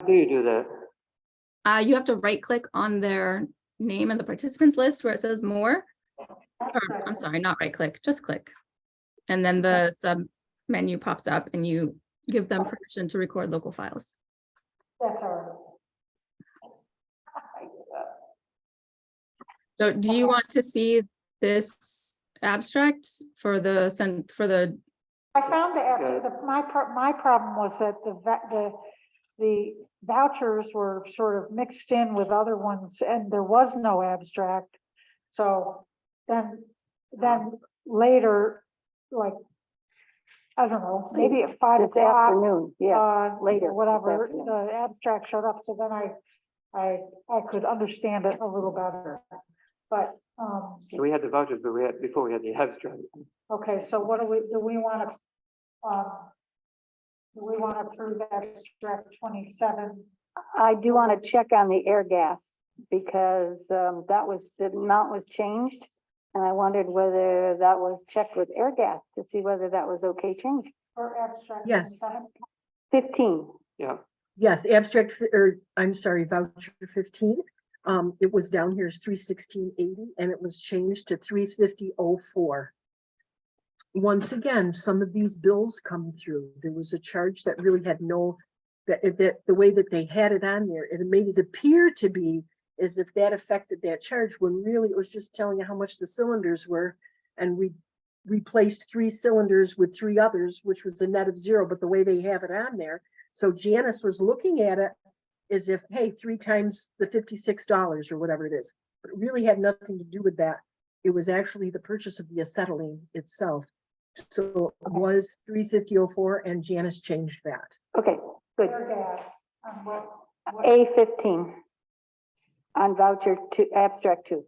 do you do that? You have to right click on their name in the participants list where it says more. Or, I'm sorry, not right click, just click. And then the sub menu pops up and you give them permission to record local files. That's all So do you want to see this abstract for the I found my problem was that the vouchers were sort of mixed in with other ones and there was no abstract. So then later, like, I don't know, maybe at 5 This o'clock, afternoon, yeah, later. whatever, this afternoon. the abstract showed up. So then I could understand it a little better. But, We had the vouchers, but before we had the abstract. okay, so what do we want to approve abstract 27? I do want to check on the air gas because the amount was changed. And I wondered whether that was checked with air gas to see whether that was okay changed. Or abstract Yes. 27? 15. Yeah, Yes, I'm sorry, voucher 15. It was down here as 316.80 and it was changed to 350.04. Once again, some of these bills come through. There was a charge that really had that the way that they had it on there, it made it appear to be as if that affected that charge when really it was just telling you how much the cylinders were. And we replaced 3 cylinders with 3 others, which was a net of 0, but the way they have it on there. So Janice was looking at it as if, hey, 3 times the $56 or whatever it is, but it really had nothing to do with that. It was actually the purchase of the acetylene itself. So it was 350.04 and Janice changed that. Okay, good. Air gas, what? A15 on voucher to abstract 2.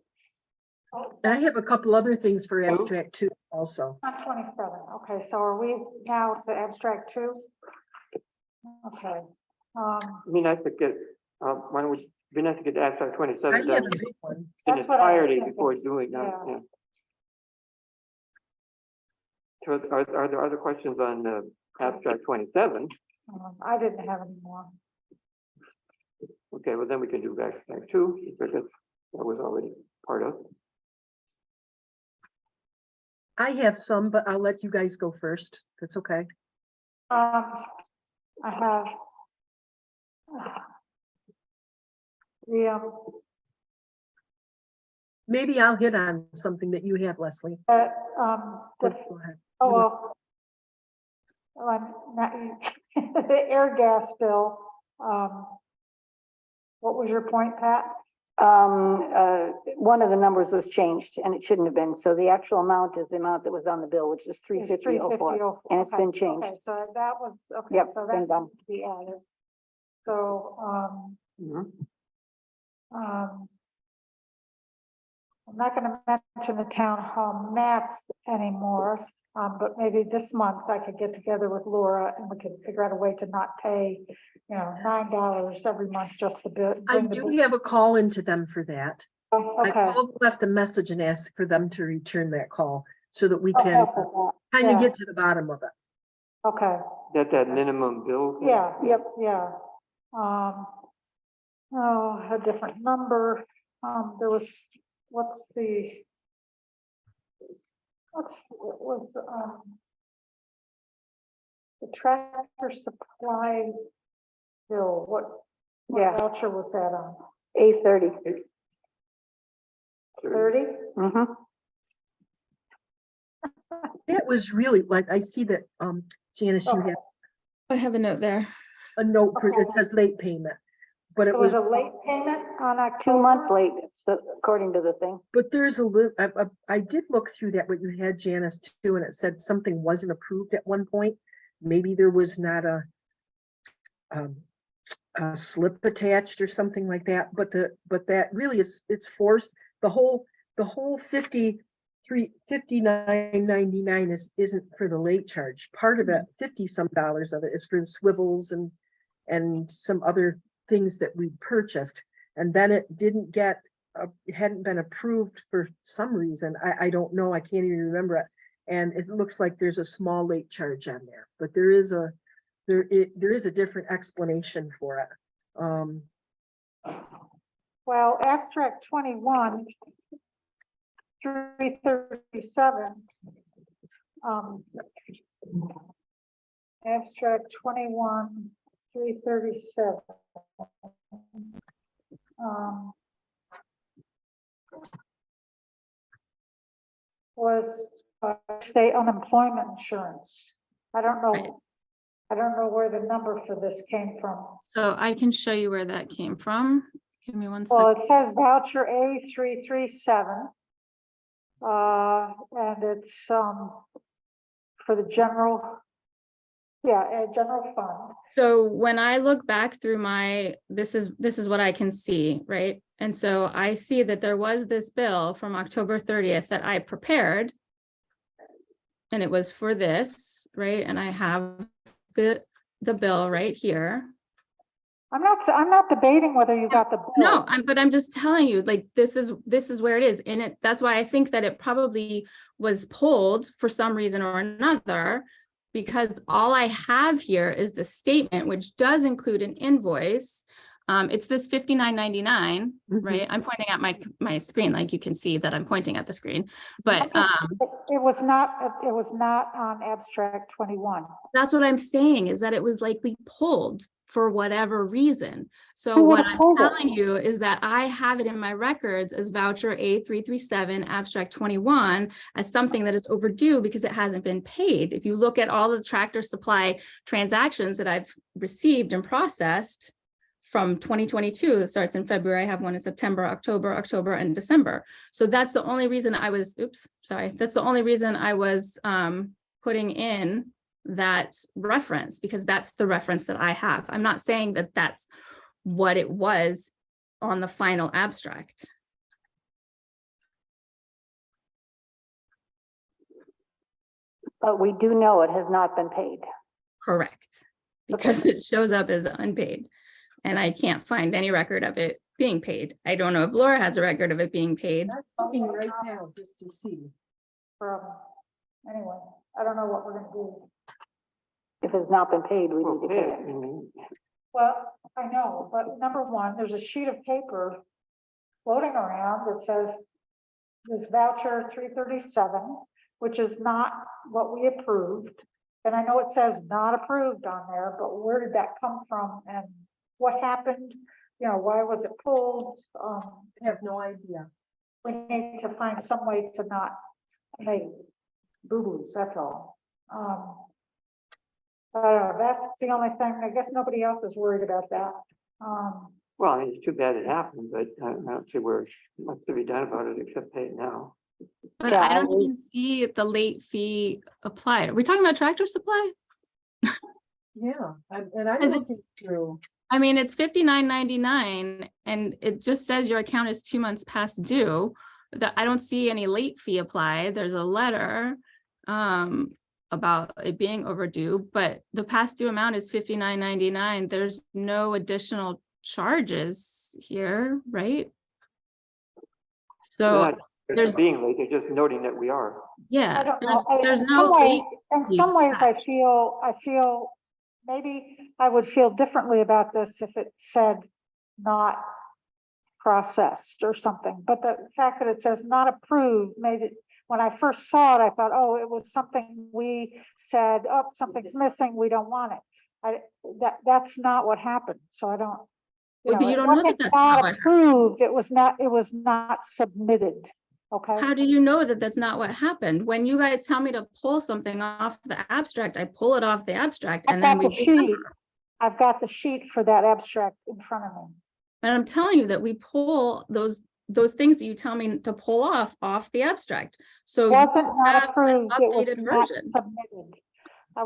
I have a couple other things for abstract too also. On 27, okay, so are we now to abstract 2? Okay. it'd be nice to get, why don't we, be nice to get the abstract I 27 have done a big one. in That's what I was entirety thinking. before doing that, Yeah. yeah. So are there other questions on the abstract 27? I didn't have any more. Okay, well then we can do abstract 2, because that was already part of. I have some, but I'll let you guys go first. That's okay. I have the, Maybe I'll hit on something that you have, Leslie. the, Go ahead. oh, well, I'm not, the air gas bill, what was your point, Pat? One of the numbers was changed and it shouldn't have been. So the actual amount is the amount that was on the bill, which is 350.04. And it's been changed. Okay, so that was, okay, Yep, so been that done. needs to be added. So, Mhm. I'm not gonna mention the town hall mats anymore, but maybe this month I could get together with Laura and we could figure out a way to not pay, $9 every month just to bring I the do have a call into them for that. bill. I Okay. called, left a message and asked for them to return that call so that we Oh, can kind Yeah. of get to the bottom of it. Okay, That minimum bill? thing? yeah, yep, yeah. A different number, there was, what's the tractor supply bill, what Yeah, voucher was that on? A30. 30? Mm-hmm. That was really like, I see that, Janice, you have I have a note there. a note for, it says late payment, but It it was was, a late payment on 2 October? months late, so according to the thing. but there's a little, I did look through that, what you had, Janice, too, and it said something wasn't approved at one point. Maybe there was not a slip attached or something like that, but that really is, it's forced, the whole 59.99 isn't for the late charge. Part of it, 50-some dollars of it is for the swivels and some other things that we purchased. And then it didn't get, it hadn't been approved for some reason. I don't know, I can't even remember it. And it looks like there's a small late charge on there, but there is a different explanation for it. Well, abstract 21, 337. Abstract 21, 337. Was state unemployment insurance. I don't Right. know. I don't know where the number for this came from. So I can show you where that came from. Give me one Well, second. it says voucher A 337. And it's, for the general, general fund. So when I look back through this is what I can see, right? And so I see that there was this bill from October 30th that I prepared. And it was for this, right? And I have the bill right here. I'm not debating whether you got the bill. No, but I'm just telling you, like, this is where it is. And that's why I think that it probably was pulled for some reason or another, because all I have here is the statement, which does include an invoice. It's this $59.99, right? I'm pointing at my screen, like you can see that I'm pointing at the screen, but It was not on abstract 21. that's what I'm saying, is that it was likely pulled for whatever reason. So Who what would've I'm pulled it? telling you is that I have it in my records as voucher A337 abstract 21 as something that is overdue because it hasn't been paid. If you look at all the Tractor Supply transactions that I've received and processed from 2022, that starts in February, I have one in September, October, and December. So that's the only reason I was, that's the only reason I was putting in that reference, because that's the reference that I have. I'm not saying that that's what it was on the final abstract. But we do know it has not been paid. Correct, because it shows up as unpaid. And I can't find any record of it being paid. I don't know if Laura has a record of it being paid. I'm looking right now just to see. Anyway, I don't know what we're gonna do. If it's not been paid, we Well, need to pay pay it, it. I mean, Well, I know, but number one, there's a sheet of paper floating around that says this voucher 337, which is not what we approved. And I know it says not approved on there, but where did that come from and what happened? You know, why was it pulled? I have no idea. We need to find some way to not make boo-boos, that's all. That's the only thing, I guess nobody else is worried about that. well, I mean, it's too bad it happened, but I don't see where much to be done about it except pay it now. But Yeah, I I don't agree. even see the late fee applied. Are we talking about Tractor Supply? Yeah, and I'm Is it- looking through. I mean, it's $59.99 and it just says your account is 2 months past due. I don't see any late fee applied. There's a letter about it being overdue, but the past due amount is $59.99. There's no additional charges here, right? So They're being late, they're just noting that we are. I yeah, don't know. there's In no some ways- late. In fee some ways, I attached. feel maybe I would feel differently about this if it said not processed or something. But the fact that it says not approved made it, when I first saw it, I thought, oh, it was something we said, oh, something's missing, we don't want it. That's not what happened. So I don't, Well, but you it don't know that wasn't that's not not what approved, it was not submitted. Okay. How do you know that that's not what happened? When you guys tell me to pull something off the abstract, I pull it off the abstract I've and then got the sheet. I've got the sheet for that abstract in front of me. and I'm telling you that we pull those things that you tell me to pull off the abstract. So you Wasn't have not an approved, it was updated not version. submitted. I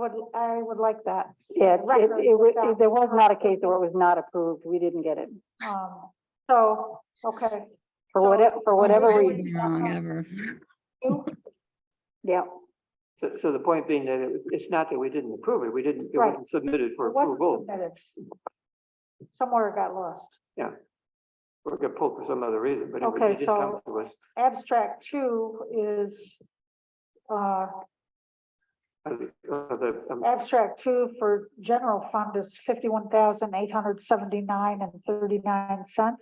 would like that. Yeah, Record with that. there was not a case where it was not approved. We didn't get it. So, okay. For whatever reason. Wrong ever. Yeah, So the point being that it's not that we didn't approve it, it Right. wasn't submitted for It wasn't approval. submitted. Somewhere it got lost. Or got pulled for some other reason, but Okay, it did come to us. Abstract 2 is, Abstract 2 for general fund is 51,879.39.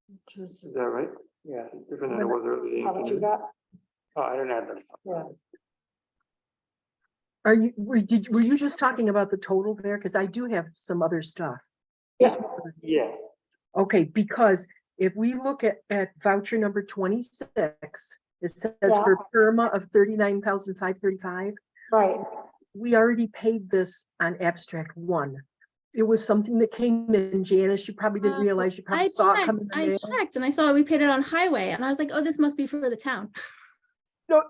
Which is, Is that right? Yeah. Different than it was earlier. how much you got? Oh, I don't have them. Yeah. Were you just talking about the total there? Because I do have some other stuff. Yeah. Yes. Okay, because if we look at voucher number 26, it says Yeah. for PERMA of 39,535. Right. We already paid this on abstract 1. It was something that came in, Janice. You probably didn't realize. You probably saw it come in the I mail. checked and I saw we paid it on highway and I was like, oh, this must be for the town.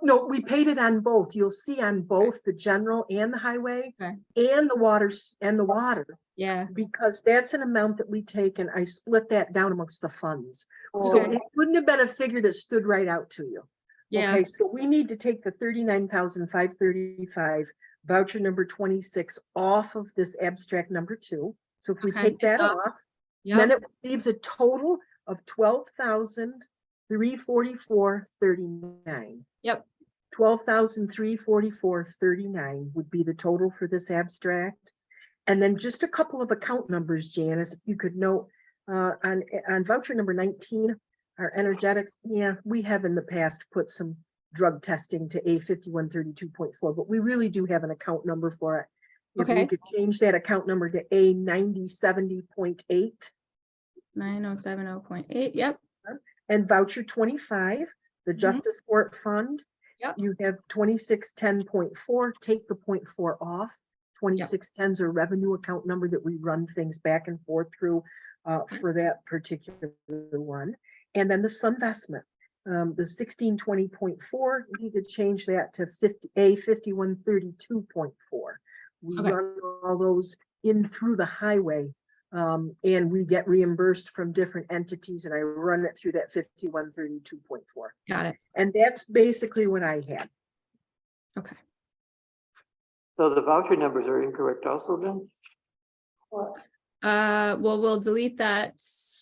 No, we paid it on both. You'll see on both the general and the highway Okay. and the water. Yeah. Because that's an amount that we take and I split that down amongst the funds. So Okay. it wouldn't have been a figure that stood right out to you. Yeah. Okay, so we need to take the 39,535 voucher number 26 off of this abstract number 2. So if we Okay. take that off, Yep. then it leaves a total of 12,344.39. Yep. 12,344.39 would be the total for this abstract. And then just a couple of account numbers, Janice, if you could note on voucher number 19, our energetics, yeah, we have in the past put some drug testing to A5132.4, but we really do have an account number for it. If we Okay. could change that account number to A9070.8. 9070.8. Yep. And voucher 25, the Mhm. Justice Court Fund. Yep. You have 2610.4, take the 0.4 off. 2610 is a revenue account number that we run things back and forth through for that particular one. And then the Sunvestment, the 1620.4, we need to change that to A5132.4. We Okay. run all those in through the highway. And we get reimbursed from different entities and I run it through that 5132.4. Got it. And that's basically what I had. Okay. So the voucher numbers are incorrect also then? Well, we'll delete that.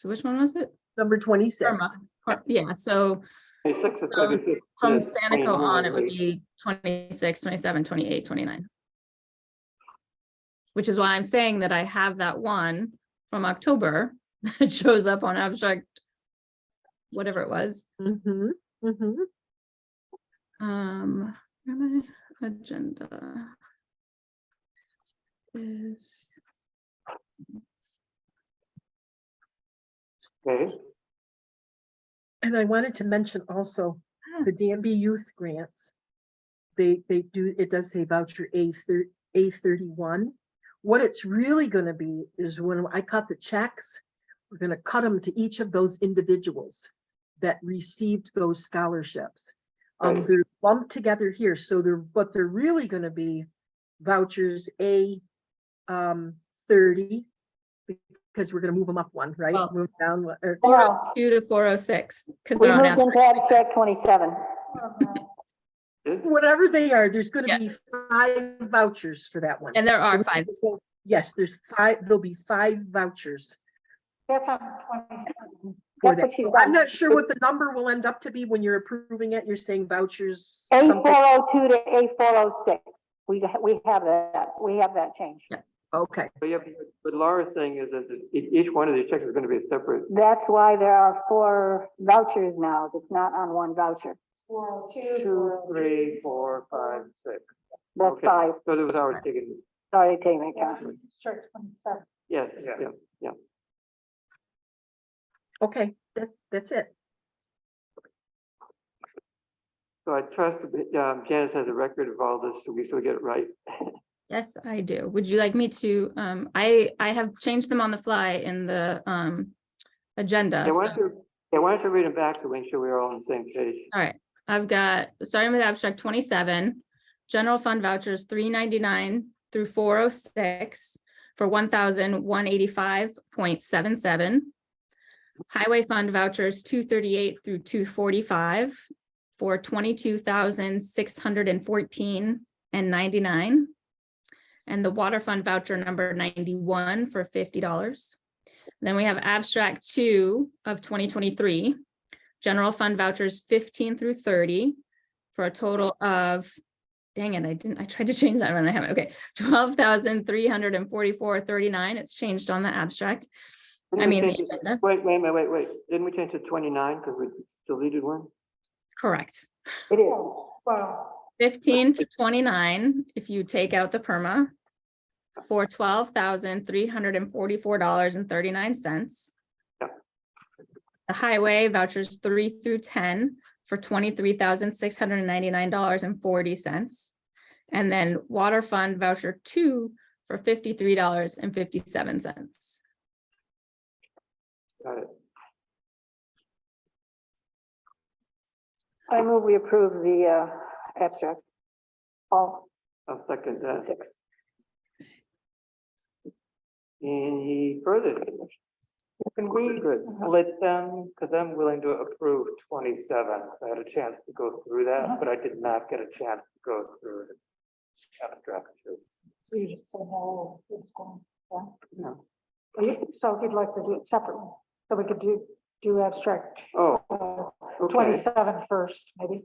Which one was it? Number 26. Yeah. So 26 is 36. from Yes, Sanico 29, on, it would 8. be 26, 27, 28, 29. Which is why I'm saying that I have that one from October that shows up on abstract, whatever it was. Mm-hmm. Mm-hmm. Where my agenda is. Okay, And I wanted to mention also Ah. the Danby Youth Grants. They do, it does say voucher A31. What it's really going to be is when I cut the checks, we're going to cut them to each of those individuals that received those scholarships. Right. They're lumped together here. So but they're really going to be vouchers A30 because we're going to move them up one, right? Well, Move down. Or, No, 2 to 406 because we they're on moved into abstract 27. whatever they are, there's going to Yeah. be 5 vouchers for that one. and there So are we 5. need to go- Yes, there's 5. There'll be 5 vouchers That's on 27. for That's that. what she's So I'm done. not sure what the number will end up to be when you're approving it. You're saying vouchers. something. A402 to A406. We have that. We have that change. Okay, but yeah, what Laura's saying is that each one of these checks is going to be a separate. That's why there are 4 vouchers now. It's not on one voucher. 402, 2, 3, 4, 5, 6. That's Okay. 5. So there was already taken. Sorry, take me account. District 27. Yes, Yeah. yeah. okay, that's it. So I trust that Janice has a record of all this, so we still get it right. Yes, I do. Would you like me to, I have changed them on the fly in the agenda. I want so- to read them back to make sure we're all on the same page. All right, I've got, starting with abstract 27, general fund vouchers 399 through 406 for 1,185.77. Highway fund vouchers 238 through 245 for 22,614.99. And the water fund voucher number 91 for $50. Then we have abstract 2 of 2023, general fund vouchers 15 through 30 for a total of dang it, I tried to change that when I haven't, okay, 12,344.39, it's changed on the abstract. Didn't I we mean, the change it- agenda, Wait. Didn't we change to 29 because we deleted one? correct. It is. Well, 15 to 29, if you take out the perma, for $12,344.39. Yeah. The highway vouchers 3 through 10 for $23,699.40. And then water fund voucher 2 for $53.57. Got it. I move we approve the abstract. All I'll second that. 6. Any further? Can we Good. split them, because I'm willing to approve 27. I had a chance to go through that, but I did not get a chance to go through the abstract too. so you just say no, it's done, yeah. No. So he'd like to do it separately, so we could do abstract Oh, uh, okay. 27 first, maybe.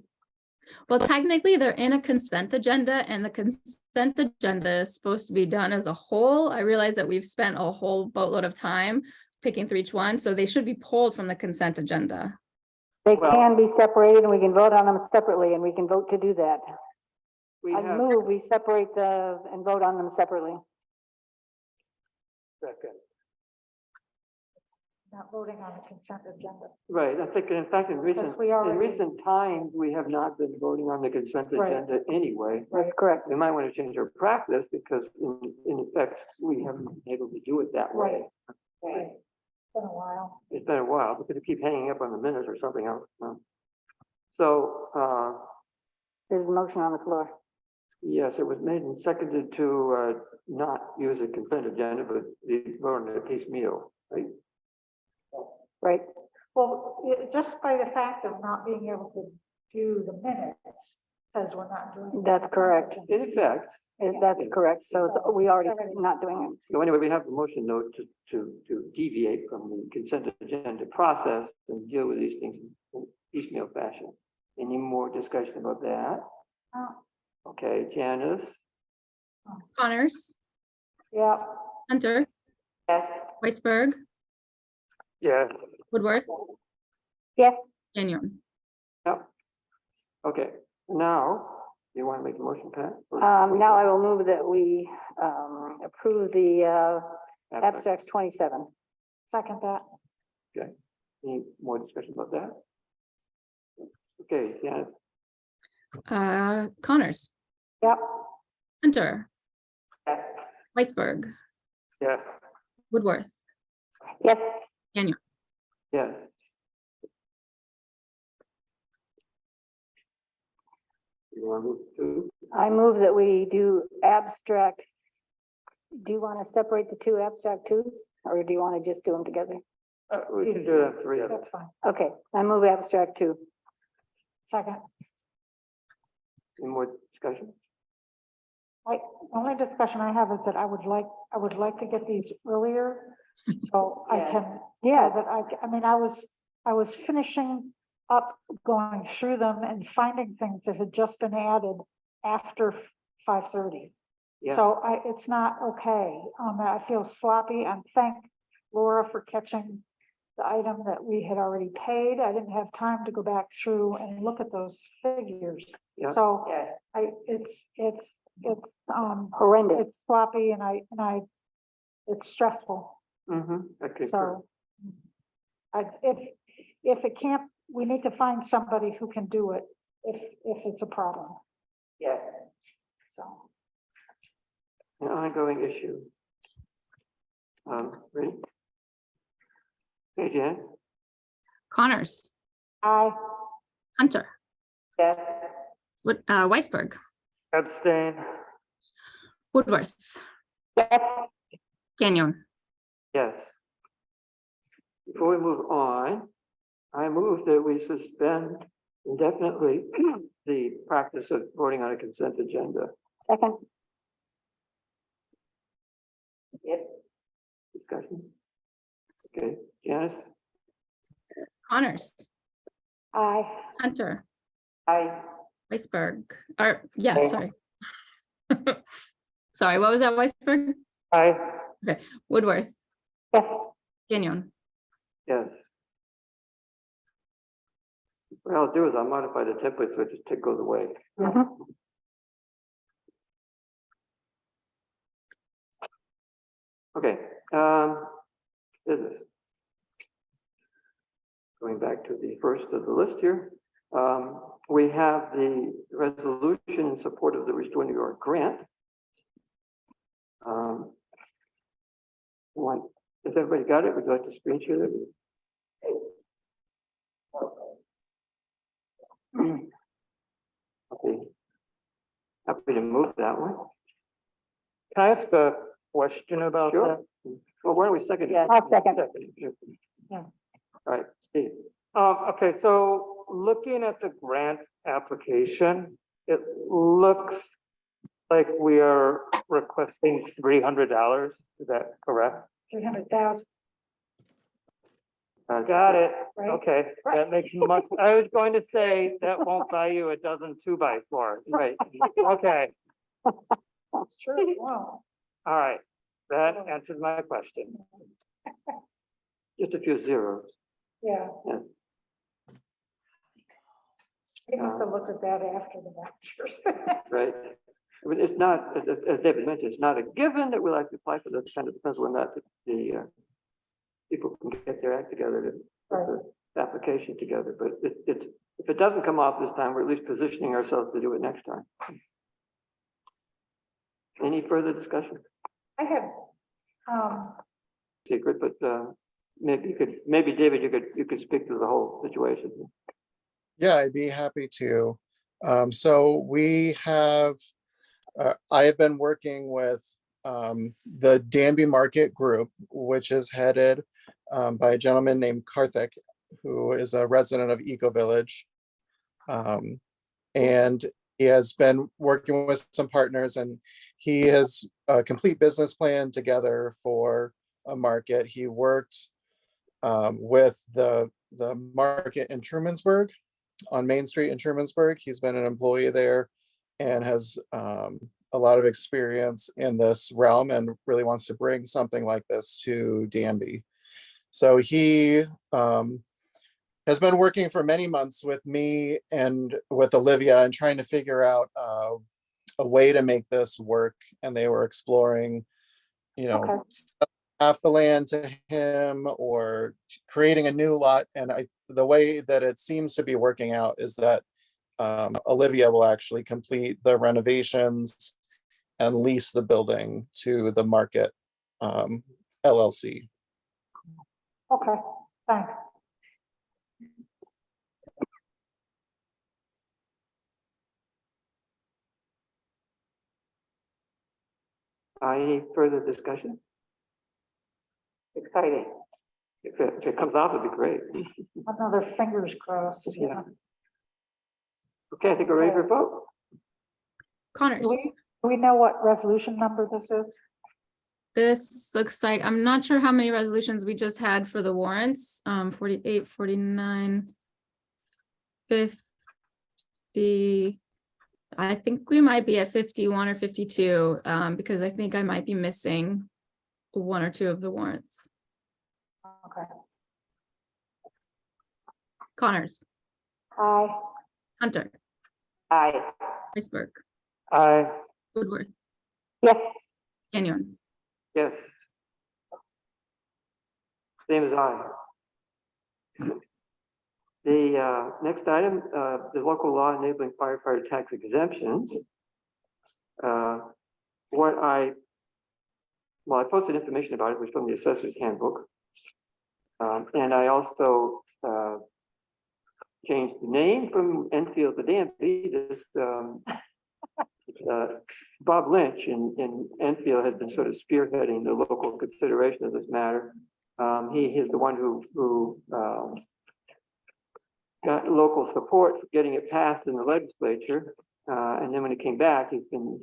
Well, technically, they're in a consent agenda, and the consent agenda is supposed to be done as a whole. I realize that we've spent a whole boatload of time picking through each one, so they should be pulled from the consent agenda. They Well- can be separated and we can vote on them separately and we can vote to do that. We I have, move we separate and vote on them separately. Second. Not voting on the consent agenda. right, I think in fact, in we already- recent times, we have not been voting on the consent Right. agenda anyway. That's correct. We might want to change our practice because in effect, we haven't been able to do it that way. Right. It's been a while. It's been a while because it keeps hanging up on the minutes or something else. So, There's a motion on the floor. yes, it was made and seconded to not use a consent agenda, but vote on a piecemeal, right? Right. Well, just by the fact of not being able to do the minutes says we're not doing. the That's consent correct. agenda. In effect, That's correct. So we already not doing it. so anyway, we have a motion note to deviate from the consent agenda process and deal with these things in piecemeal fashion. Any more discussion about that? No. Okay, Janice? Connors, Yeah. Hunter, Yes. Weisberg, Yes. Woodworth, Yes. Gagnon. Yep. Okay, now, you want to make a motion, Pat? Or- Now I will move that we approve the abstract 27. Second that. Any more discussion about that? Okay, Janice? Connors, Yep. Hunter, Yes. Weisberg, Yes. Woodworth, Yes. Gagnon. Yes. You want to move to? I move that we do abstract. Do you want to separate the 2 abstract 2s or do you want to just do them together? We can do that 3 of them. That's fine. Okay, I move abstract 2. Second. Any more discussion? Only discussion I have is that I would like to get these earlier. So I Yeah. can, Yeah. so that I mean, I was finishing up, going through them and finding things that had just been added after 5:30. Yeah, So it's not okay. I feel sloppy. And thank Laura for catching the item that we had already paid. I didn't have time to go back through and look at those figures. Yeah. So Yeah. it's Horrendous. it's sloppy and it's stressful. I concur. So if it can't, we need to find somebody who can do it if it's a problem. Yeah. So, An ongoing issue. Ready? Hey, Jan? Connors, Hunter, Yes. Weisberg, Abstain. Woodworth, Gagnon. Yes. Before we move on, I move that we suspend indefinitely the practice of voting on a consent agenda. Second. Yes. Discussion? Okay, Janice? Connors, aye. Hunter, Aye. Weisberg, or, yeah, Aye. sorry. Sorry, what was that, Weisberg? Aye. Woodworth, Yes, Gagnon, Yes. What I'll do is I'll modify the template so it just goes away. mhm. Okay, business. Going back to the first of the list here, we have the resolution in support of the Restore New York grant. Has everybody got it? Would you like to screen share it? Okay. Happy to move that one. Can I ask a question about Sure. that? Well, why don't we second? it? Yeah, I'll second. Yeah. All right, Steve. Okay, so looking at the grant application, it looks like we are requesting $300. Is that correct? 300,000, Got it. right? Okay, that makes much, I was going to say that won't buy you a dozen 2x4s. Right, Okay, That's true, wow. all right. That answers my question. just a few zeros. Yeah. Yeah. You have to look at that after the vouchers. Right? I mean, it's not, as David mentioned, it's not a given that we'll actually apply for this, kind of depends when that the people can get their act together to put the application together, but it's, if it doesn't come off this time, we're at least positioning ourselves to do it next time. Any further discussion? I have, Secret, but maybe David, you could speak to the whole situation. Yeah, I'd be happy to. So we have, I have been working with the Danby Market Group, which is headed by a gentleman named Karthik, who is a resident of Eco Village. And he has been working with some partners, and he has a complete business plan together for a market. He worked with the market in Trumansburg, on Main Street in Trumansburg. He's been an employee there and has a lot of experience in this realm and really wants to bring something like this to Danby. So he has been working for many months with me and with Olivia and trying to figure out a way to make this work. And they were exploring, Okay. half the land to him or creating a new lot. And the way that it seems to be working out is that Olivia will actually complete the renovations and lease the building to the Market LLC. okay, thanks. Any further discussion? Exciting. If it comes off, it'd be great. Another fingers crossed, yeah. Okay, I think we're ready for a vote. Connors. Do we know what resolution number this is? This looks like, I'm not sure how many resolutions we just had for the warrants, 48, 49, 50. I think we might be at 51 or 52, because I think I might be missing one or two of the warrants. Okay. Connors, Aye. Hunter, Aye. Iceberg, Aye. Woodworth, Yes, Gagnon. Yes. Same as I. The next item, the local law enabling firefighter tax exemptions. I posted information about it, which was from the assessor's handbook. And I also changed the name from Enfield to Danby. This Bob Lynch in Enfield has been sort of spearheading the local consideration of this matter. He is the one who got local support for getting it passed in the legislature. And then when it came back, he's been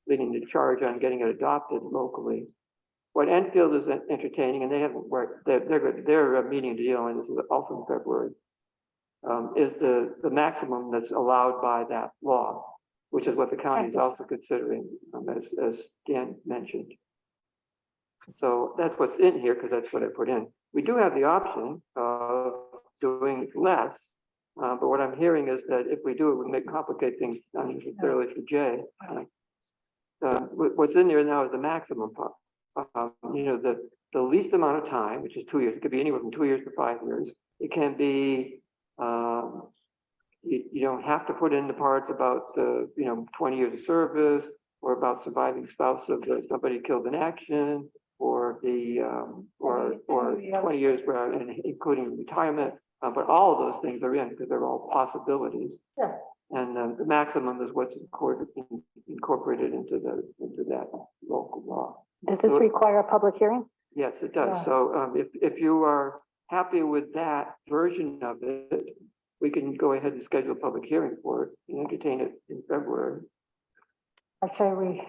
leading the charge on getting it adopted locally. What Enfield is entertaining, and they haven't worked, they're meeting to deal, and this is also in February, is the maximum that's allowed by that law, which is what the county is also considering, as Dan mentioned. So that's what's in here, because that's what I put in. We do have the option of doing less, but what I'm hearing is that if we do, it would complicate things unnecessarily for Jay. What's in there now is the maximum part. The least amount of time, which is 2 years. It could be anywhere from 2 years to 5 years. It can be, you don't have to put in the parts about the, 20 years of service, or about surviving spouse of somebody killed in action, or the, or 20 years, including retirement. But all of those things are in, because they're all possibilities. Yeah. And the maximum is what's incorporated into that local law. Does this require a public hearing? Yes, it does. Yeah. So if you are happy with that version of it, we can go ahead and schedule a public hearing for it and entertain it in February. I say we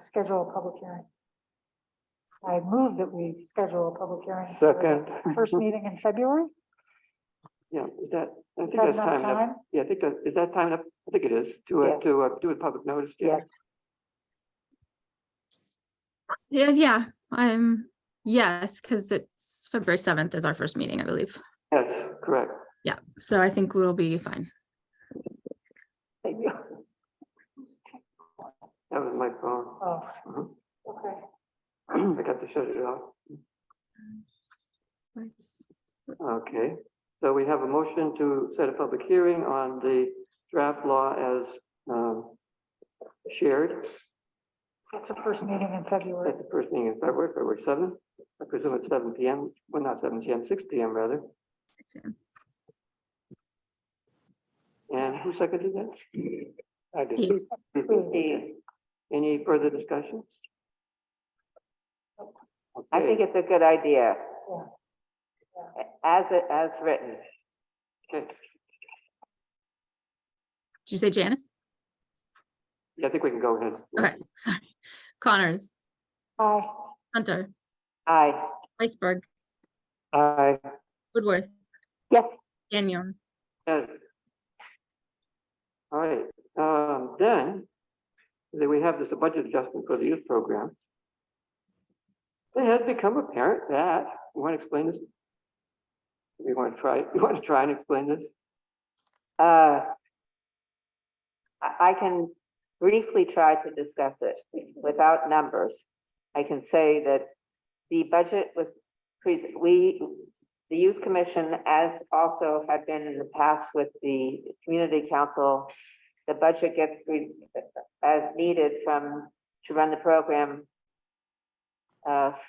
schedule a public hearing. I move that we schedule a public hearing. for the Second. First meeting in February? Yeah, is that, I think Is that that's enough time enough. time? Yeah, I think is that time enough? I think it is to Yes. do a public notice. Yes. Yeah. Yes, because it's February 7th is our first meeting, I believe. Yes, correct. Yeah, so I think we'll be fine. That was my phone. Oh, Mhm. okay. I got to shut it off. Okay, so we have a motion to set a public hearing on the draft law as shared. That's the first meeting in February. At the first meeting in February, February 7th. I presume it's 7 p.m. Well, not 7 p.m., 6 p.m. rather. And who seconded that? I did. Steve. Any further discussion? I think it's a good idea. Yeah. As written. Okay. Did you say Janice? Yeah, I think we can go ahead. Okay, sorry. Connors, Aye. Hunter, Aye. Iceberg, Aye. Woodworth, Yes. Gagnon. Yes. All right, then we have this budget adjustment for the youth program. It has become apparent that, you want to explain this? You want to try and explain this? I can briefly try to discuss it without numbers. I can say that the budget was, the youth commission, as also had been in the past with the community council, the budget gets as needed to run the program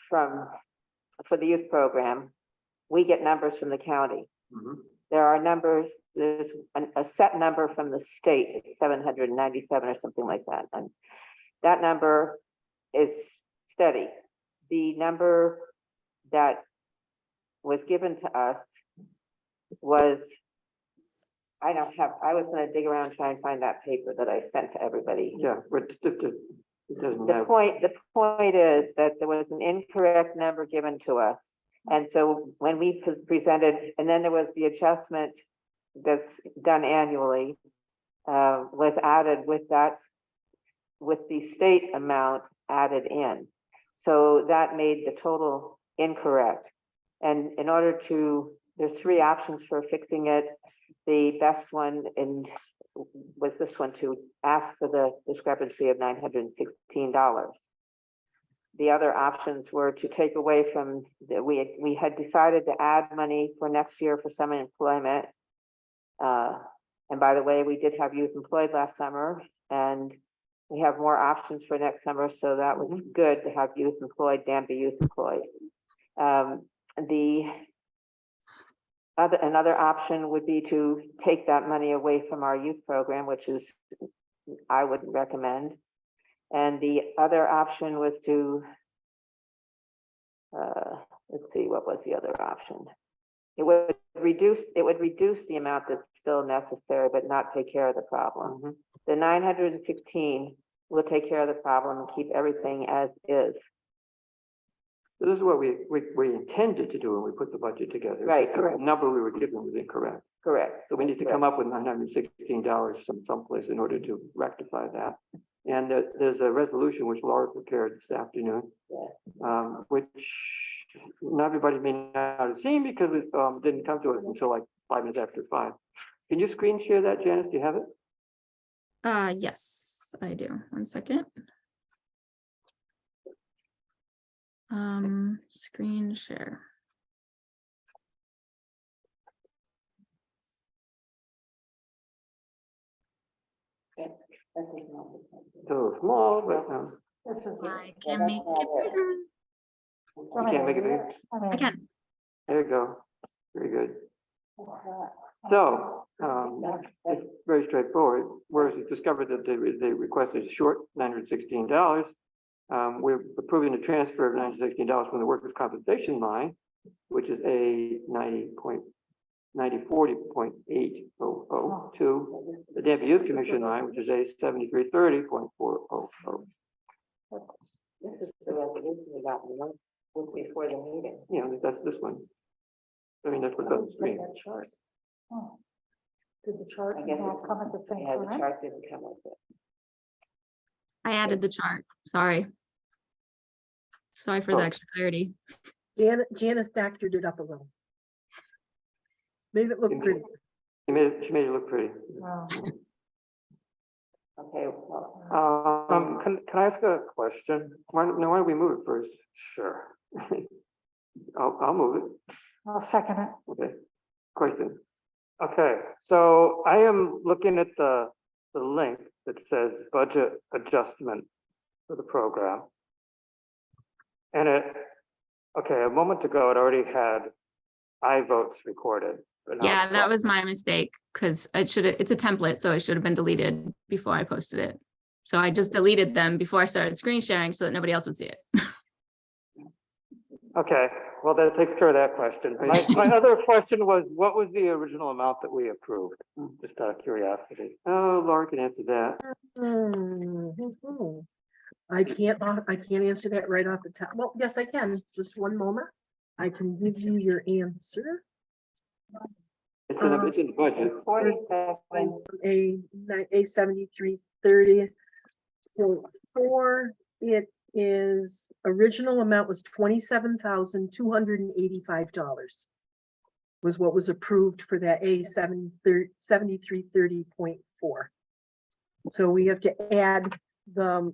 for the youth program. We get numbers from the county. Mhm. There are numbers, there's a set number from the state, 797 or something like that. And that number is steady. The number that was given to us was, I was gonna dig around and try and find that paper that I sent to everybody. Yeah, but it doesn't The have. point is that there was an incorrect number given to us. And so when we presented, and then there was the adjustment that's done annually, was added with that, with the state amount added in. So that made the total incorrect. And in order to, there's 3 options for fixing it. The best one was this one, to ask for the discrepancy of $916. The other options were to take away from, we had decided to add money for next year for summer employment. And by the way, we did have youth employed last summer, and we have more options for next summer, so that was good to have youth employed, Danby youth employed. Another option would be to take that money away from our youth program, which is, I wouldn't recommend. And the other option was to, let's see, what was the other option? It would reduce the amount that's still necessary, but not take care of the problem. The 916 will take care of the problem and keep everything as is. This is what we intended to do when we put the budget together. Right, The correct. number we were given was incorrect. Correct. So we need to come up with $916 from someplace in order to rectify that. And there's a resolution which Laura prepared this afternoon, which not everybody may not have seen because it didn't come to us until like 5 minutes after 5. Can you screen share that, Janice? Do you have it? Yes, I do. One second. Screen share. So small, but This is. I can make it bigger. you can't make it bigger. I can. There you go. Very good. So, it's very straightforward, whereas it's discovered that they requested a short $916. We're approving the transfer of $916 from the workers' compensation line, which is a 9040.800 to the Danby Youth Commission line, which is a 7330.400. This is the resolution we got in the week before the meeting. You know, that's this one. I mean, that's what's on the screen. That chart. Oh. Did the chart I guess not come at the same Yeah, the time? chart didn't come with it. I added the chart. Sorry. Sorry for the Oh. extra clarity. Janice doctored it up a little. Made it look pretty. She made it look pretty. Wow. Okay, well, Can I ask a question? Why don't we move it first? Sure. I'll move it. I'll second it. Okay. Question. Okay, so I am looking at the link that says budget adjustment for the program. And a moment ago, it already had I votes recorded. but not Yeah, that from. was my mistake because it's a template, so it should have been deleted before I posted it. So I just deleted them before I started screen sharing so that nobody else would see it. Okay, well, that takes care of that question. My other question was, what was the original amount that we approved? Just out of curiosity. Oh, Laura can answer that. I can't answer that right off the top. Well, yes, I can. Just one moment. I can give you your answer. It's in the budget. 47, A 7330.4. It is, original amount was $27,285 was what was approved for that A 7330.4. So we have to add the,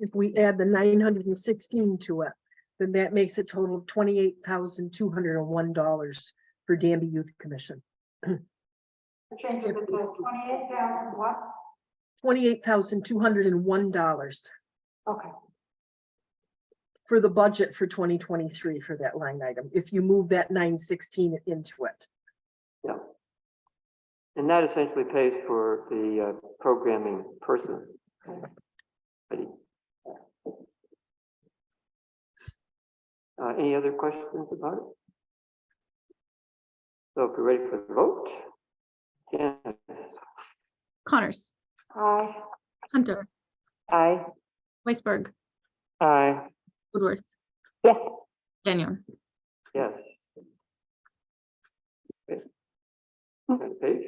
if we add the 916 to it, then that makes a total of $28,201 for Danby Youth Commission. Changes it to 28,000 what? $28,201 Okay. for the budget for 2023 for that line item, if you move that 916 into it. Yeah. And that essentially pays for the programming person. Any other questions about it? So if we're ready for the vote. Janice. Connors, Aye. Hunter, aye. Weisberg, Aye. Woodworth, Yes. Daniel. Yes. Okay. Next page.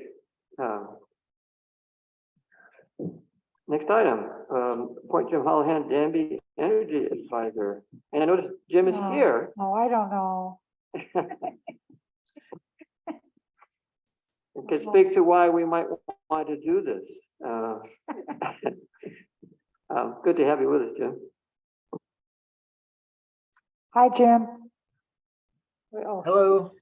Next item, appoint Jim Holohan, Danby Energy Advisor. And I noticed Jim is Oh. here. Oh, I don't know. It can speak to why we might want to do this. Good to have you with us, Jim. Hi, Jim. Oh, Hello,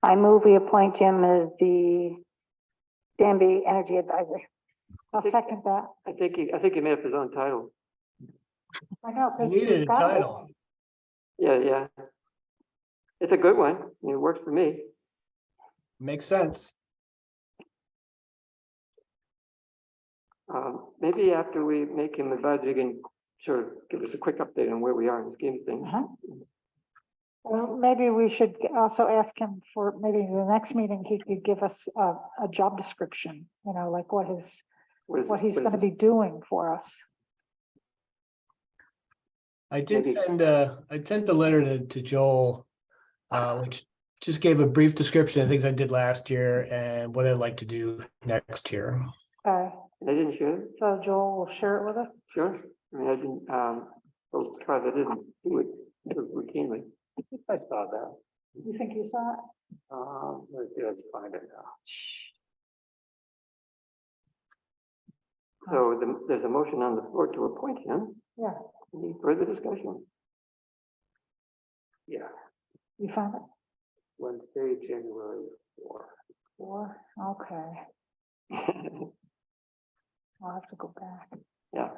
I move we appoint Jim as the Danby Energy Advisor. I'll second that. I think he made up his own title. I know. you 'cause needed a you've got it. title. Yeah. It's a good one. It works for me. Makes sense. Maybe after we make him advisor, he can sort of give us a quick update on where we are in the scheme of things. Uh-huh. Well, maybe we should also ask him for, maybe the next meeting, he could give us a job description, like what his what he's what is gonna it? be doing for us. I did Maybe- send I sent the letter to Joel, which just gave a brief description of things I did last year and what I'd like to do next year. Okay, They didn't share it? so Joel will share it with us. Sure. I mean, I didn't, those tribes that didn't do it routinely. I saw that. You think you saw it? Let's see, let's find it now. So there's a motion on the floor to appoint him. Yeah, Any further discussion? Yeah, you found it? Wednesday, January 4th. 4, okay, I'll have to go back. Yeah.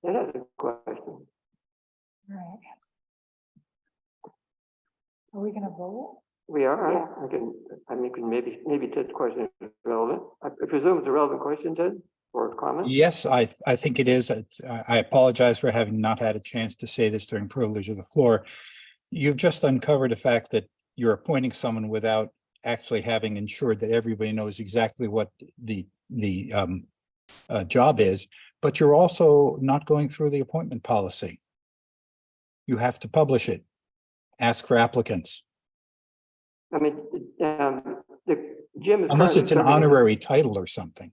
That is a question. Right. Are we gonna vote? We are, I mean, maybe Ted's question is relevant. I presume it's a relevant question, Ted, or comment? Yes, I think it is. I apologize for having not had a chance to say this during privilege of the floor. You've just uncovered the fact that you're appointing someone without actually having ensured that everybody knows exactly what the job is, but you're also not going through the appointment policy. You have to publish it, ask for applicants, I mean, Jim is. unless currently it's an serving- honorary title or something.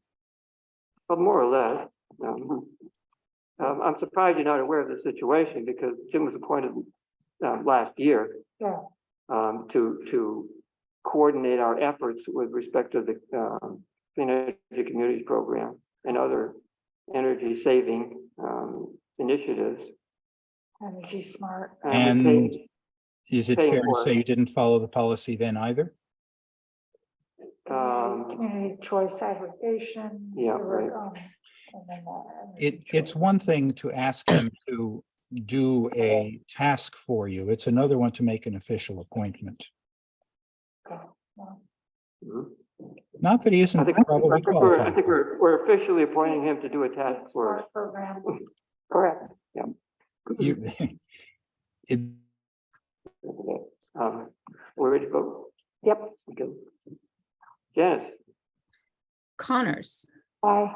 Well, more or less. I'm surprised you're not aware of the situation because Jim was appointed last year. Yeah. To coordinate our efforts with respect to the Clean Energy Communities Program and other energy saving initiatives. Energy Smart. we And pay- is it paying fair to for it. say you didn't follow the policy then either? Community choice aggregation. Yeah, there were, right. and then energy It's choice. one thing to ask him to do a task for you. It's another one to make an official appointment. Well, Mhm. Not that he I isn't think, probably I qualified. think we're officially appointing him to do a task for us. Smart program. Correct. Yeah. You- it- We're ready to vote? Yep. Okay. Janice? Connors, Aye.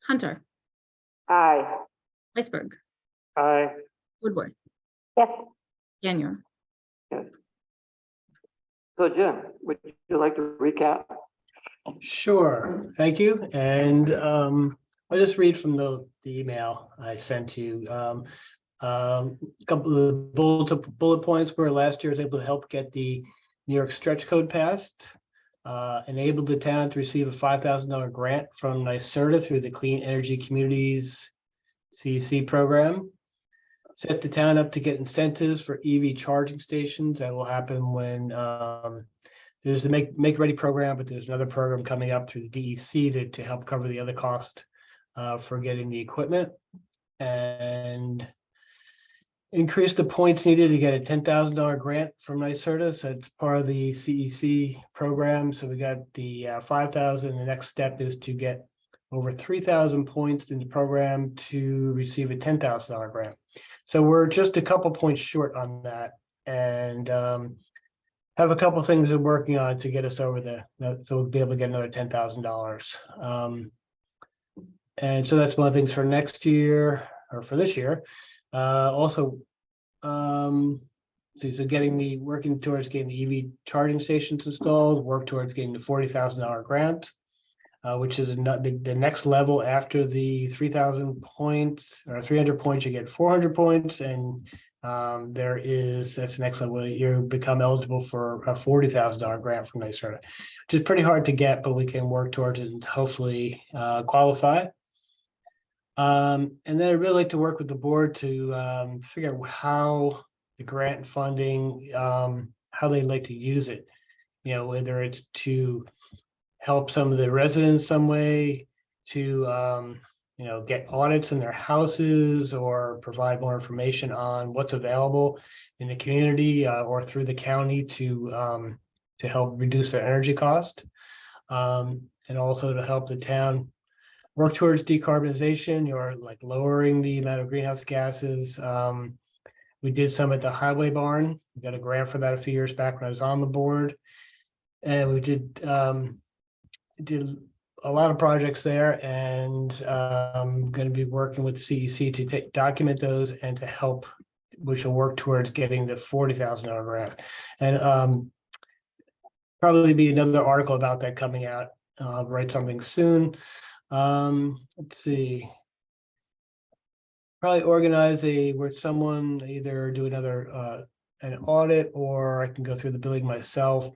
Hunter, Aye. Iceberg, Aye. Woodworth, Yes, Daniel. So Jim, would you like to recap? Sure, thank you. And I'll just read from the email I sent you. A couple of bullet points where last year I was able to help get the New York stretch code passed. Enabled the town to receive a $5,000 grant from NYSERDA through the Clean Energy Communities CEC program. Set the town up to get incentives for EV charging stations. That will happen when there's the Make Ready program, but there's another program coming up through the DEC to help cover the other cost for getting the equipment. And increase the points needed to get a $10,000 grant from NYSERDA. So it's part of the CEC program. So we got the 5,000. The next step is to get over 3,000 points in the program to receive a $10,000 grant. So we're just a couple points short on that, and have a couple things we're working on to get us over so we'll be able to get another $10,000. And so that's one of the things for next year or for this year. Also, so working towards getting the EV charging stations installed, work towards getting the $40,000 grant, which is the next level after the 3,000 points or 300 points, you get 400 points. And that's the next level. You become eligible for a $40,000 grant from NYSERDA, which is pretty hard to get, but we can work towards it and hopefully qualify. And then I'd really like to work with the board to figure out how the grant funding, how they like to use it. Whether it's to help some of the residents some way, to get audits in their houses, or provide more information on what's available in the community or through the county to help reduce their energy cost, and also to help the town work towards decarbonization, or like lowering the amount of greenhouse gases. We did some at the highway barn. We got a grant for that a few years back when I was on the board. And we did a lot of projects there, and going to be working with the CEC to document those and to help, which will work towards getting the $40,000 grant. And probably be another article about that coming out. I'll write something soon. Let's see. Probably organize with someone, either do another an audit, or I can go through the billing myself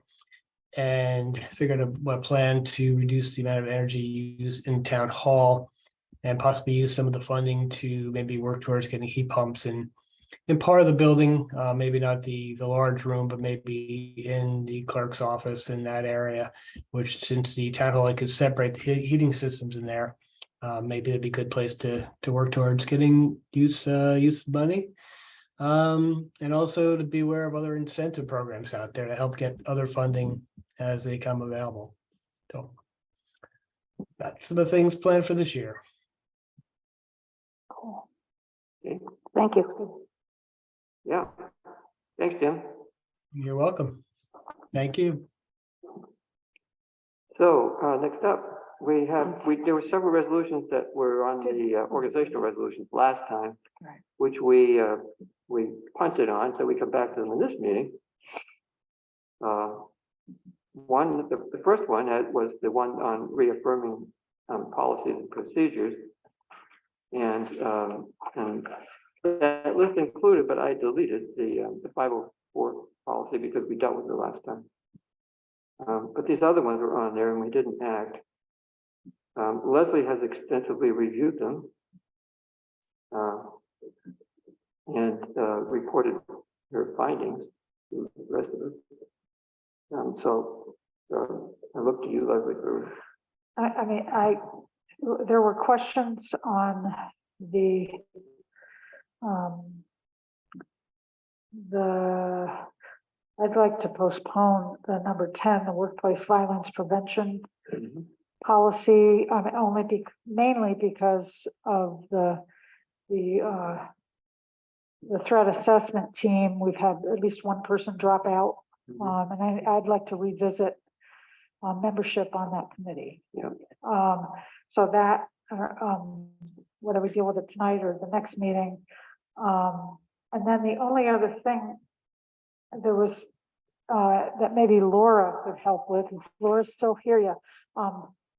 and figure out a plan to reduce the amount of energy used in town hall, and possibly use some of the funding to maybe work towards getting heat pumps in part of the building, maybe not the large room, but maybe in the clerk's office in that area, which, since the town hall could separate the heating systems in there, maybe it'd be a good place to work towards getting use of money. And also to be aware of other incentive programs out there to help get other funding as they come available. So that's some of the things planned for this year. Thank you. Yeah. Thanks, Jim. You're welcome. Thank you. So, next up, there were several resolutions that were on the organizational resolutions last time, which we punted on, so we come back to them in this meeting. The first one was the one on reaffirming policies and procedures. And that list included, but I deleted the 504 policy because we dealt with it last time. But these other ones were on there and we didn't act. Leslie has extensively reviewed them and reported her findings to the rest of us. So I look to you, Leslie, for. There were questions on I'd like to postpone the number 10, the workplace violence prevention policy, mainly because of the threat assessment team. We've had at least one person drop out, and I'd like to revisit membership on that committee. Yeah. So that, whether we deal with it tonight or the next meeting. And then the only other thing there was that maybe Laura could help with, is Laura's still here, yeah.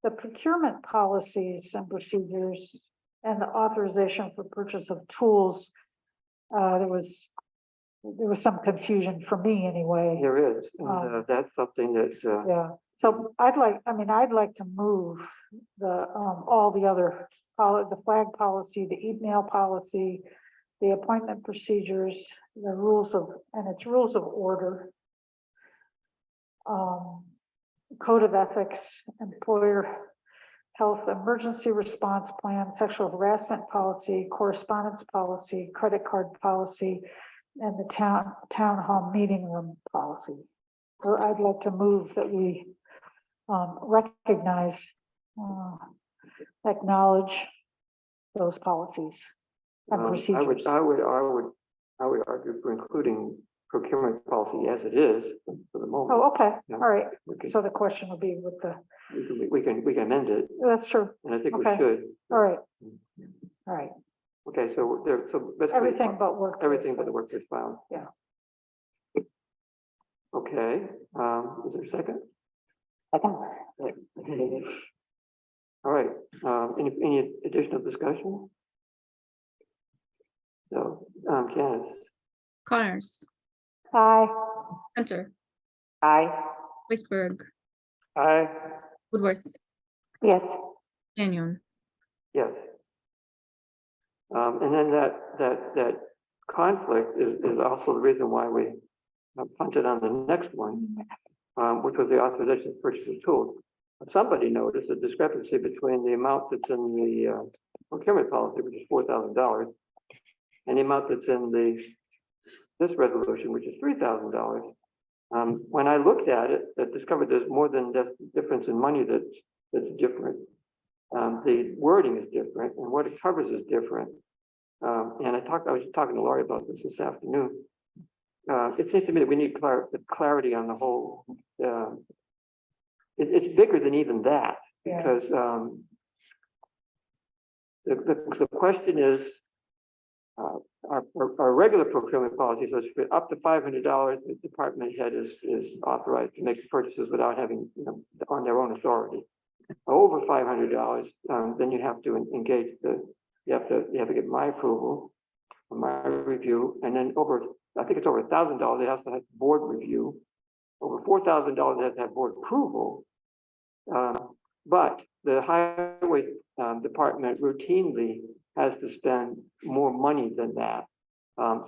The procurement policies and procedures and the authorization for purchase of tools, there was some confusion for me anyway. There is, and that's something that. Yeah. So I'd like to move the all the other the flag policy, the email policy, the appointment procedures, the rules of order, code of ethics, employer health emergency response plan, sexual harassment policy, correspondence policy, credit card policy, and the town hall meeting room policy. So I'd like to move that we recognize, acknowledge those policies and procedures. I would argue for including procurement policy as it is for the moment. Oh, okay, Yeah. all right. Okay. So the question will be with the, We can amend it, that's true. and I think we Okay. should. All right. All right. Okay, so basically. Everything but work. Everything but the workplace violence. Yeah. Okay, is there a second? All right, any additional discussion? So, Janice, Connors, Aye. Hunter, Aye. Weisberg, Aye. Woodworth, Yes. Daniel. yes. And then that conflict is also the reason why we punted on the next one, which was the authorization to purchase of tools. Somebody noticed a discrepancy between the amount that's in the procurement policy, which is $4,000, and the amount that's in this resolution, which is $3,000. When I looked at it, I discovered there's more than just difference in money that's different. The wording is different, and what it covers is different. And I was talking to Laurie about this afternoon. It seems to me that we need clarity on the whole. It's bigger than even that. Yeah. because, the question is, our regular procurement policy says for up to $500, the department head is authorized to make purchases without having, on their own authority. Over $500, then you have to engage you have to get my approval, my review, and then I think it's over $1,000, it has to have board review. Over $4,000, it has to have board approval. But the highway department routinely has to spend more money than that.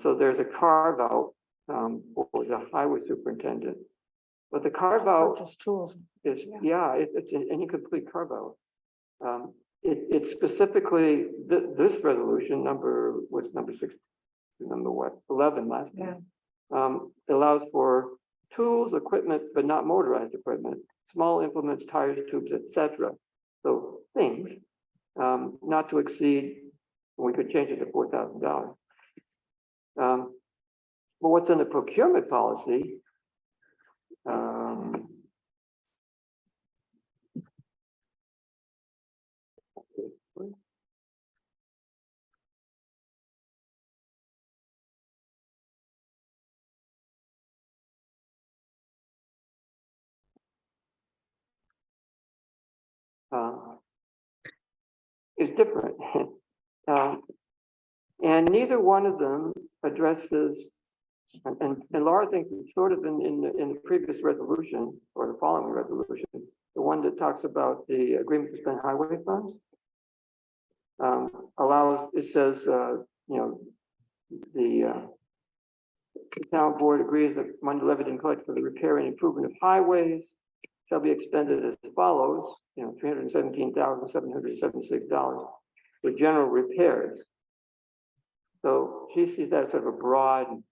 So there's a carve out for the highway superintendent. But the carve out Purchase tools. is, it's an incomplete carve out. It's specifically, this resolution number 6, number what, 11 last time. Allows for tools, equipment, but not motorized equipment, small implements, tires, tubes, etc. So things, not to exceed, we could change it to $4,000. But what's in the procurement policy, is different. And neither one of them addresses, and Laura thinks it's sort of in the previous resolution or the following resolution, the one that talks about the agreement to spend highway funds. It says, the town board agrees that money levied and collected for the repair and improvement of highways shall be expended as follows, $317,776 for general repairs. So she sees that as sort of a broad,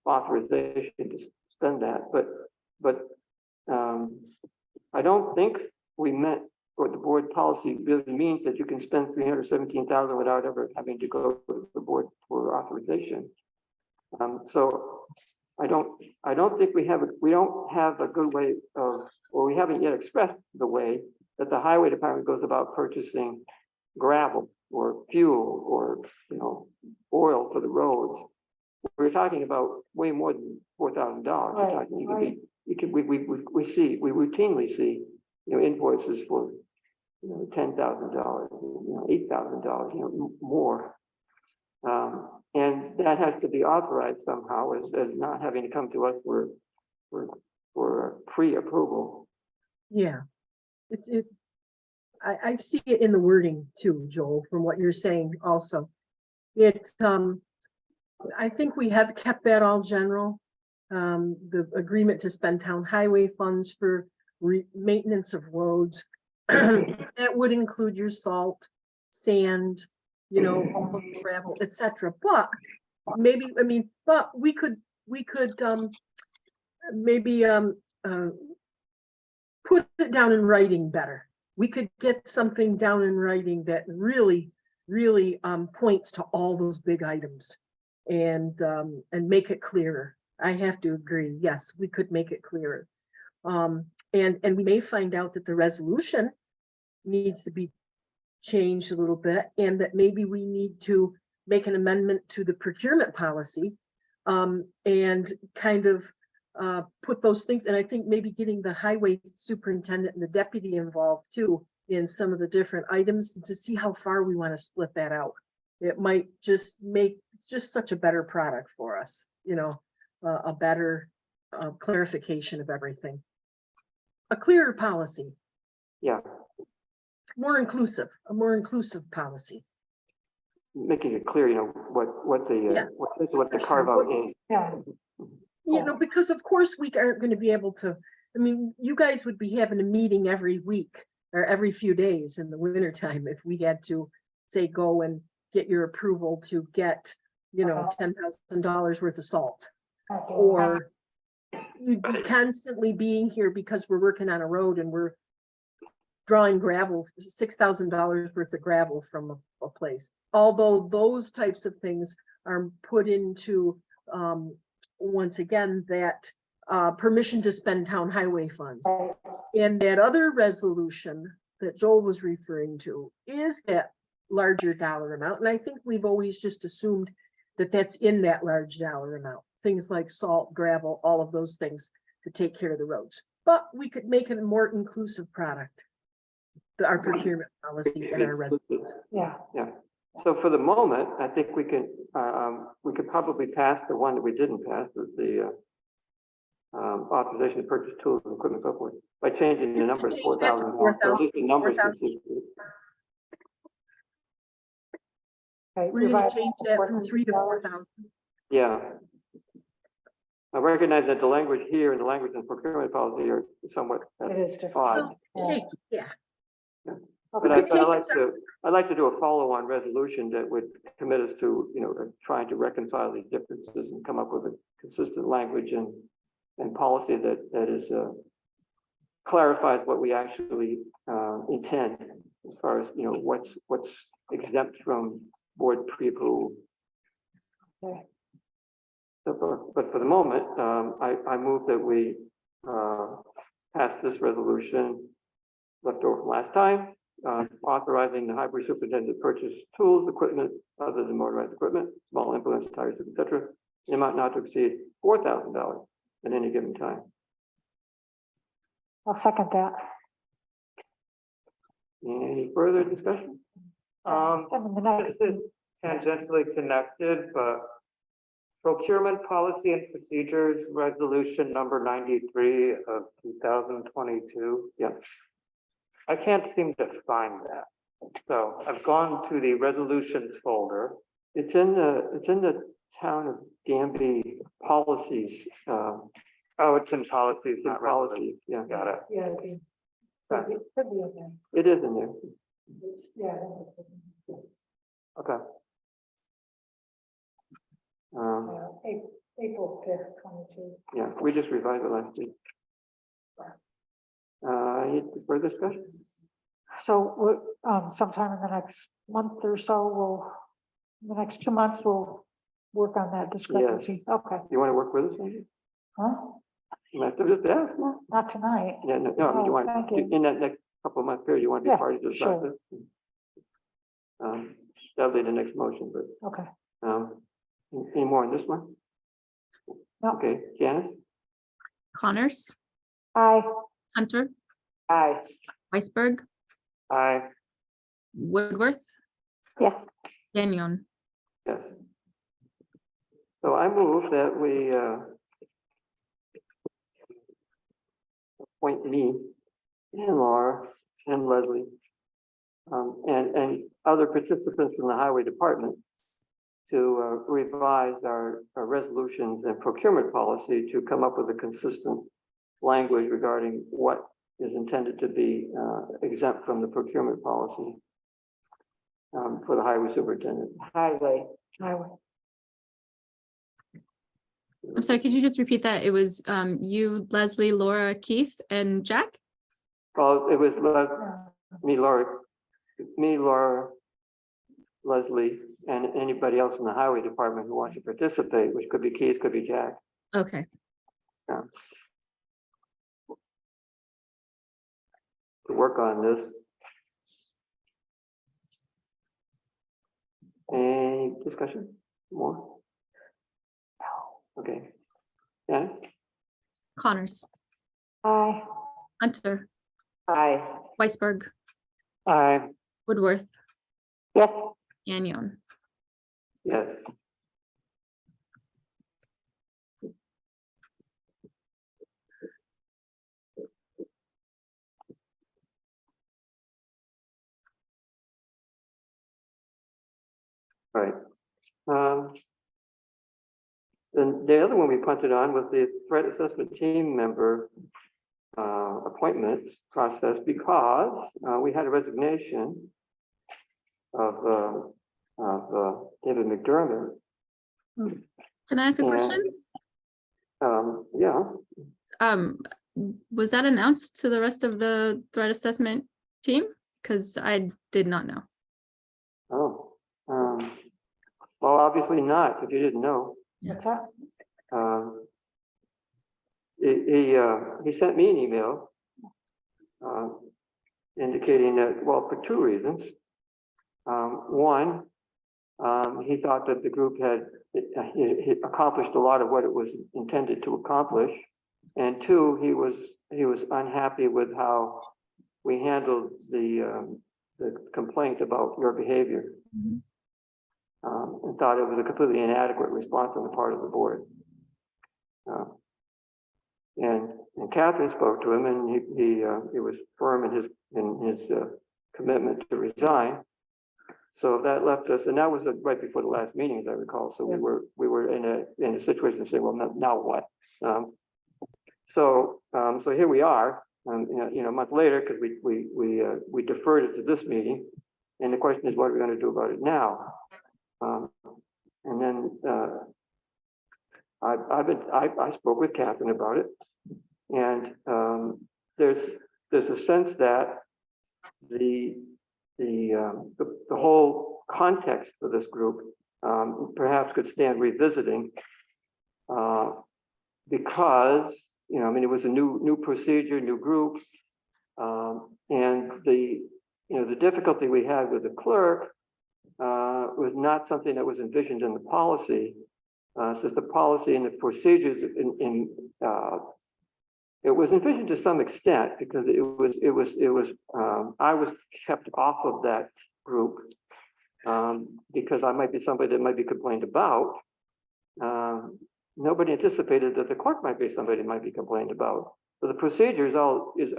authorization to spend that, but I don't think we meant, or the board policy really means that you can spend $317,000 without ever having to go to the board for authorization. So I don't think we don't have a good way of, or we haven't yet expressed the way that the highway department goes about purchasing gravel or fuel or, oil for the roads. We're talking about way more than $4,000. We're talking, we routinely see, invoices for, $10,000, $8,000, more. And that has to be authorized somehow as not having to come to us for pre-approval. Yeah. I see it in the wording too, Joel, from what you're saying also. I think we have kept that all general. The agreement to spend town highway funds for maintenance of roads. That would include your salt, sand, gravel, etc. But maybe, but we could maybe put it down in writing better. We could get something down in writing that really points to all those big items and make it clearer. I have to agree. Yes, we could make it clearer. And we may find out that the resolution needs to be changed a little bit, and that maybe we need to make an amendment to the procurement policy, and kind of put those things. And I think maybe getting the highway superintendent and the deputy involved too in some of the different items to see how far we want to split that out. It might just make just such a better product for us, a better clarification of everything. A clearer policy. Yeah. A more inclusive policy. Making it clear, what the carve out is. Yeah. Because of course we aren't going to be able to, you guys would be having a meeting every week or every few days in the wintertime if we had to say, go and get your approval to get, $10,000 worth of salt. Or you'd be constantly being here because we're working on a road and we're drawing gravel, $6,000 worth of gravel from a place. Although those types of things are put into, once again, that permission to spend town highway funds. Right. And that other resolution that Joel was referring to is that larger dollar amount. And I think we've always just assumed that that's in that large dollar amount. Things like salt, gravel, all of those things to take care of the roads. But we could make it a more inclusive product. Our procurement policy and our resolutions. Yeah. Yeah. So for the moment, I think we could probably pass the one that we didn't pass, was the authorization to purchase tools and equipment, so forth, by changing the number to Change that to 4,000. Or at least the numbers. 4,000. Okay, We're gonna revise change that from 3,000 to 4,000. Yeah. I recognize that the language here and the language in procurement policy are somewhat It is different. odd. Yeah. But Okay. I'd like to do a follow-on resolution that would commit us to, trying to reconcile these differences and come up with a consistent language and policy that is, clarifies what we actually, intend as far as, what's exempt from board pre-approval. Okay. So, but for the moment, I move that we, pass this resolution left over from last time, authorizing the highway superintendent to purchase tools, equipment other than motorized equipment, small implements, tires, etc., in amount not to exceed $4,000 at any given time. I'll second that. Any further discussion? I mean, the next, This is tangentially connected, but procurement policy and procedures resolution number 93 of 2022. Yeah. I can't seem to find that. So I've gone to the resolutions folder. It's in the town of Danby policies, Oh, it's in policies, in not policies, resolutions. yeah. Got it. yeah, it could be in there. It is in there. Yeah. Okay. April 5th, 22. Yeah, we just revised it last week. Any further discussion? So, sometime in the next month or so, the next 2 months, we'll work on that discrepancy. Okay, You want to work with us, maybe? huh? You have to just ask. Not tonight. Yeah, no, I mean, you Oh, want, thank you. in that next couple of month period, you want to be Yeah, part of this sure. process? That'll be the next motion, but, Okay. any more on this one? No. Okay, Janice? Connors, Aye. Hunter, Aye. Weisberg, Aye. Woodworth, Yes, Gagnon. Yes. So I move that we, appoint me and Laura and Leslie, and other participants from the highway department to revise our resolutions and procurement policy to come up with a consistent language regarding what is intended to be exempt from the procurement policy for the highway superintendent. Highway. I'm sorry, could you just repeat that? It was you, Leslie, Laura, Keith, and Jack? Well, it was me, Laura, Leslie, and anybody else in the highway department who wants to participate, which could be Keith, could be Jack. Okay. Yeah. To work on this. Any discussion? More? Okay. Yeah, Connors, Aye. Hunter, Aye. Weisberg, Aye. Woodworth, yes, Gagnon. yes. Right. Then the other one we punted on was the threat assessment team member appointment process, because we had a resignation of David McDermott. Can I ask a question? Yeah, Was that announced to the rest of the threat assessment team? Because I did not know. oh, well, obviously not, if you didn't know. What's that? he sent me an email indicating that, well, for two reasons. One, he thought that the group had accomplished a lot of what it was intended to accomplish. And two, he was unhappy with how we handled the complaint about your behavior. And thought it was a completely inadequate response on the part of the board. And Catherine spoke to him, and he was firm in his commitment to resign. So that left us, and that was right before the last meeting, as I recall. So we were in a situation saying, well, now what? So here we are, a month later, because we deferred it to this meeting, and the question is, what are we going to do about it now? And then I spoke with Catherine about it, and there's a sense that the whole context for this group perhaps could stand revisiting because it was a new procedure, new group, and the difficulty we had with the clerk was not something that was envisioned in the policy. Since the policy and the procedures it was envisioned to some extent because I was kept off of that group because I might be somebody that might be complained about. Nobody anticipated that the clerk might be somebody that might be complained about. So the procedure is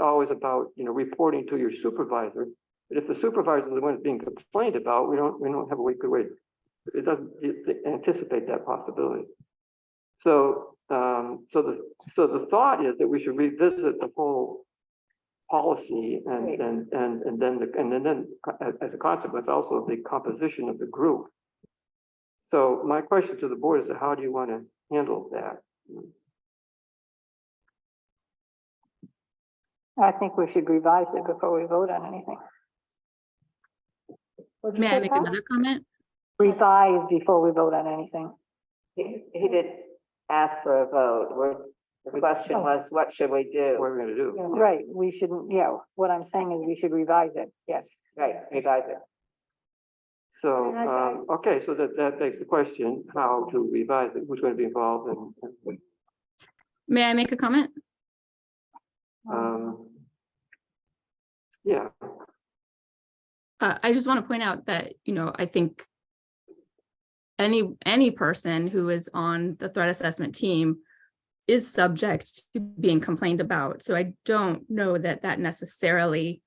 always about reporting to your supervisor. But if the supervisor is the one being complained about, we don't have a good way. It doesn't anticipate that possibility. So the thought is that we should revisit the whole policy and then as a consequence also the composition of the group. So my question to the board is, how do you want to handle that? I think we should revise it before we vote on anything. What'd you May say, I make Pat? another comment? Revise before we vote on anything. He didn't ask for a vote. The question was, what should we do? What are we going to do? Yeah. Right, we shouldn't, what I'm saying is we should revise it, yes. Right, revise it. So, okay, so that begs the question, how to revise it, who's going to be involved, and May I make a comment? yeah. I just want to point out that, I think any person who is on the threat assessment team is subject to being complained about. So I don't know that necessarily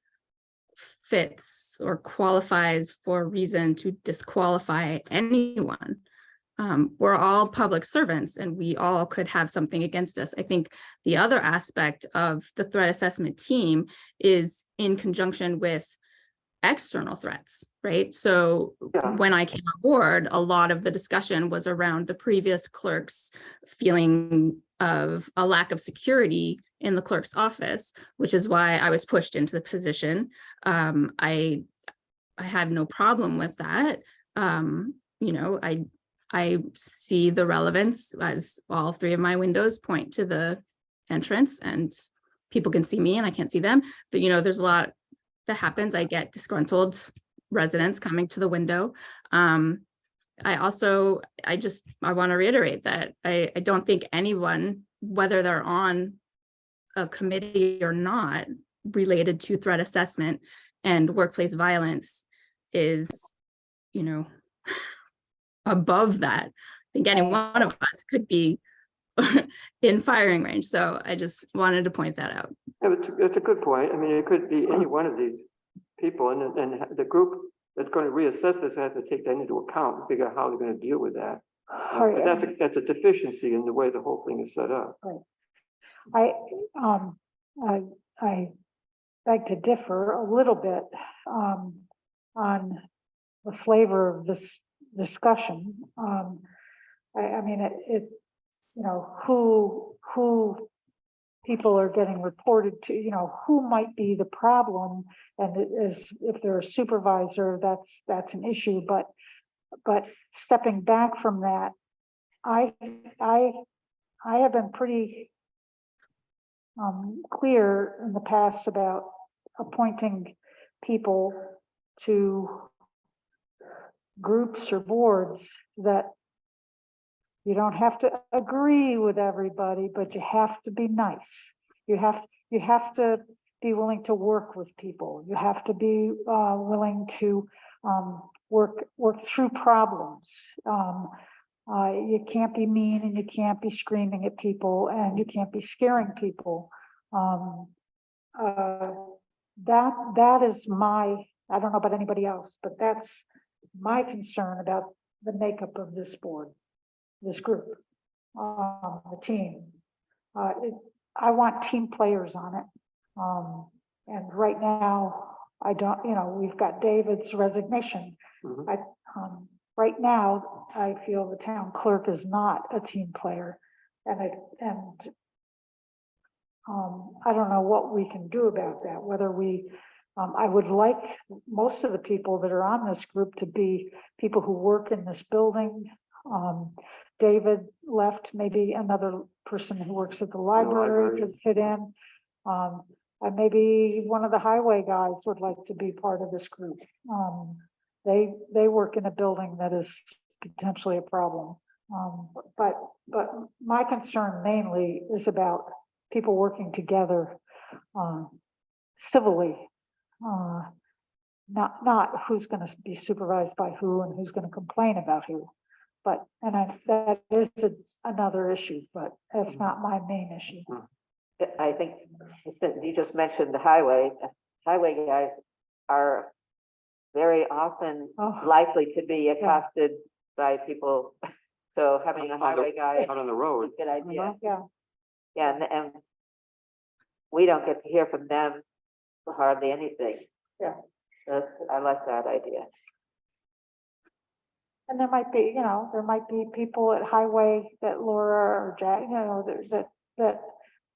fits or qualifies for a reason to disqualify anyone. We're all public servants and we all could have something against us. I think the other aspect of the threat assessment team is in conjunction with external threats, right? So when I came on board, a lot of the discussion was around the previous clerk's feeling of a lack of security in the clerk's office, which is why I was pushed into the position. I had no problem with that. I see the relevance as all three of my windows point to the entrance and people can see me and I can't see them. But, there's a lot that happens. I get disgruntled residents coming to the window. I want to reiterate that I don't think anyone, whether they're on a committee or not, related to threat assessment and workplace violence is, above that. I think any one of us could be in firing range. So I just wanted to point that out. Yeah, that's a good point. I mean, it could be any one of these people, and the group that's going to reassess this has to take that into account and figure out how they're going to deal with that. But that's a deficiency in the way the whole thing is set up. I beg to differ a little bit on the flavor of this discussion. I mean, who people are getting reported to, who might be the problem, and if they're a supervisor, that's an issue. But stepping back from that, I have been pretty clear in the past about appointing people to groups or boards that you don't have to agree with everybody, but you have to be nice. You have to be willing to work with people. You have to be willing to work through problems. You can't be mean, and you can't be screaming at people, and you can't be scaring people. That is my, I don't know about anybody else, but that's my concern about the makeup of this board, this group, the team. I want team players on it. And right now, I don't, we've got David's resignation. Mhm. Right now, I feel the town clerk is not a team player. And I don't know what we can do about that, whether we, I would like most of the people that are on this group to be people who work in this building. David left, maybe another person who works at the library could fit in. And maybe one of the highway guys would like to be part of this group. They work in a building that is potentially a problem. But my concern mainly is about people working together civilly, not who's going to be supervised by who and who's going to complain about who. But that is another issue, but that's not my main issue. I think since you just mentioned the highway guys are very often likely to be accosted by people. So having a highway guy Out on the road. is a good idea. Yeah. Yeah, and we don't get to hear from them for hardly anything. Yeah. I like that idea. And there might be, there might be people at highway that Laura or Jack, that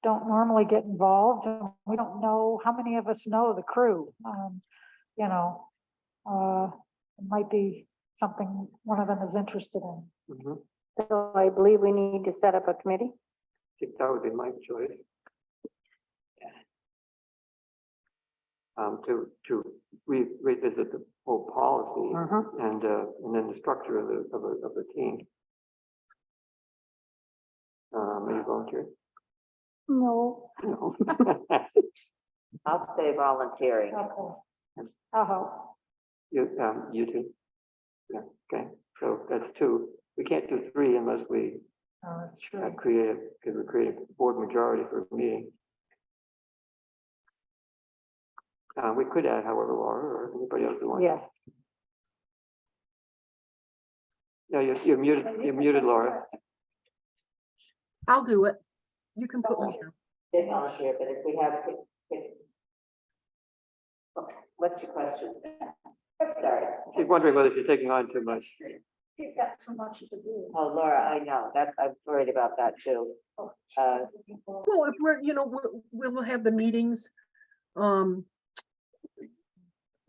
don't normally get involved. And we don't know how many of us know the crew. It might be something one of them is interested in. Mhm. So I believe we need to set up a committee. I think that would be my choice. To revisit the whole policy and then the structure of the team. Are you volunteering? No. No. I'll say volunteering. Okay. I'll help. You two? Yeah, okay, so that's two. We can't do three unless we Sure. create a board majority for a meeting. We could add, however, Laura or anybody else who wants. Yes. Yeah, you're muted, Laura. I'll do it. You can put me down. Did volunteer, but if we have, what's your question? Sorry. She's wondering whether she's taking on too much. You've got so much to do. Oh, Laura, I know, I'm worried about that too. Well, if we'll have the meetings.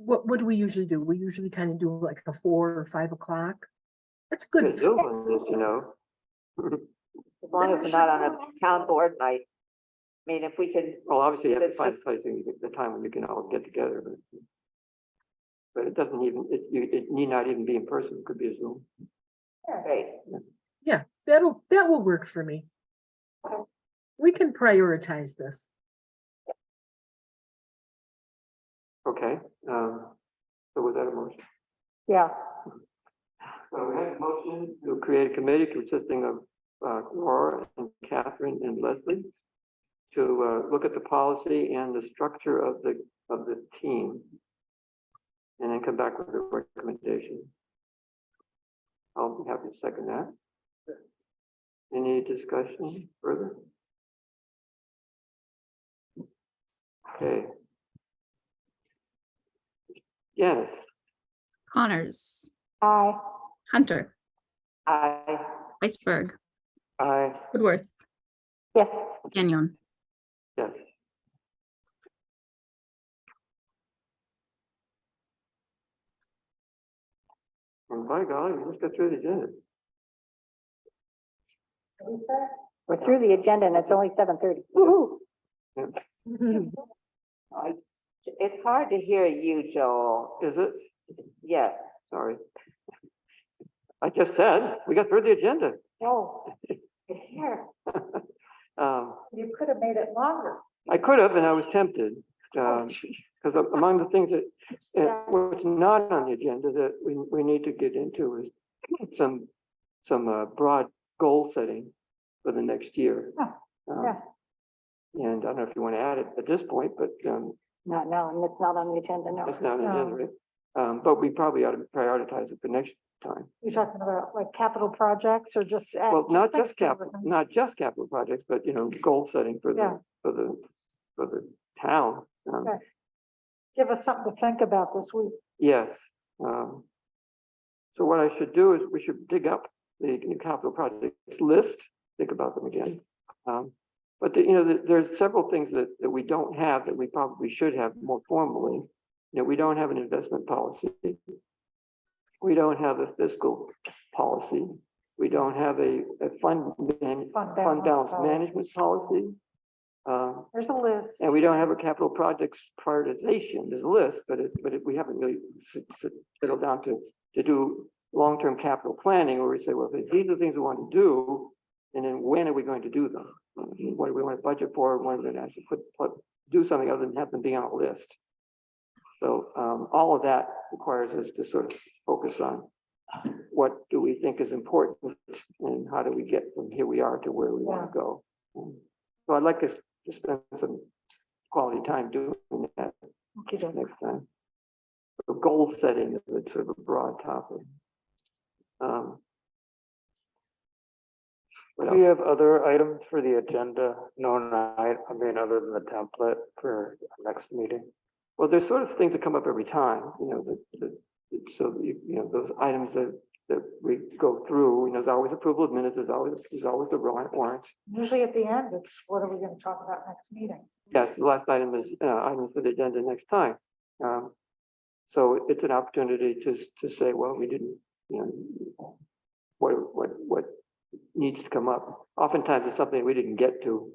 What do we usually do? We usually kind of do like a 4 or 5 o'clock. That's good. Good Zoom on this, As long as we're not on a town board night. I mean, if we could, Well, obviously you have to find a place, the time when you can all get together, but it doesn't even, it need not even be in person. It could be a Zoom. great. Yeah, that will work for me. We can prioritize this. Okay, so was that a motion? Yeah. So we have a motion to create a committee consisting of Laura and Catherine and Leslie to look at the policy and the structure of the team, and then come back with a recommendation. I'll be happy to second that. Any discussion further? Okay. Yes. Connors, Aye. Hunter, I, Iceberg, Aye. Woodworth, Yes. Gagnon. Yes. And by golly, we just got through the agenda. We're through the agenda and it's only 7:30. Woo-hoo. It's hard to hear you, Joel. Is it? Yes. Sorry. I just said, we got through the agenda. Oh, here, Um, you could have made it longer. I could have, and I was tempted, because among the things that, what's not on the agenda that we need to get into is some broad goal setting for the next year. Oh, Um, yeah. And I don't know if you want to add it at this point, but Not, no, and it's not on the agenda, no. it's not on the No. agenda, right? But we probably ought to prioritize it for next time. You're talking about like capital projects or just? Well, not think just capital, everything. not just capital projects, but, goal setting for Yeah. the town. Okay. Give us something to think about this week. Yes. So what I should do is we should dig up the new capital projects list, think about them again. But there's several things that we don't have that we probably should have more formally. We don't have an investment policy. We don't have a fiscal policy. We don't have a fund balance management policy. There's a list. And we don't have a capital projects prioritization. There's a list, but we haven't really settled down to do long-term capital planning where we say, well, these are the things we want to do, and then when are we going to do them? What do we want to budget for? When are we going to actually do something other than have them be on a list? So all of that requires us to sort of focus on what do we think is important and how do we get from here we are to where we want to go. So I'd like us to spend some quality time doing that next time. So goal setting is sort of a broad topic. Do we have other items for the agenda? No, other than the template for our next meeting? Well, there's sort of things that come up every time, those items that we go through, there's always approval of minutes, there's always the warrants. Usually at the end, it's what are we going to talk about next meeting? Yes, the last item is items for the agenda next time. So it's an opportunity to say, well, we didn't, what needs to come up. Oftentimes it's something we didn't get to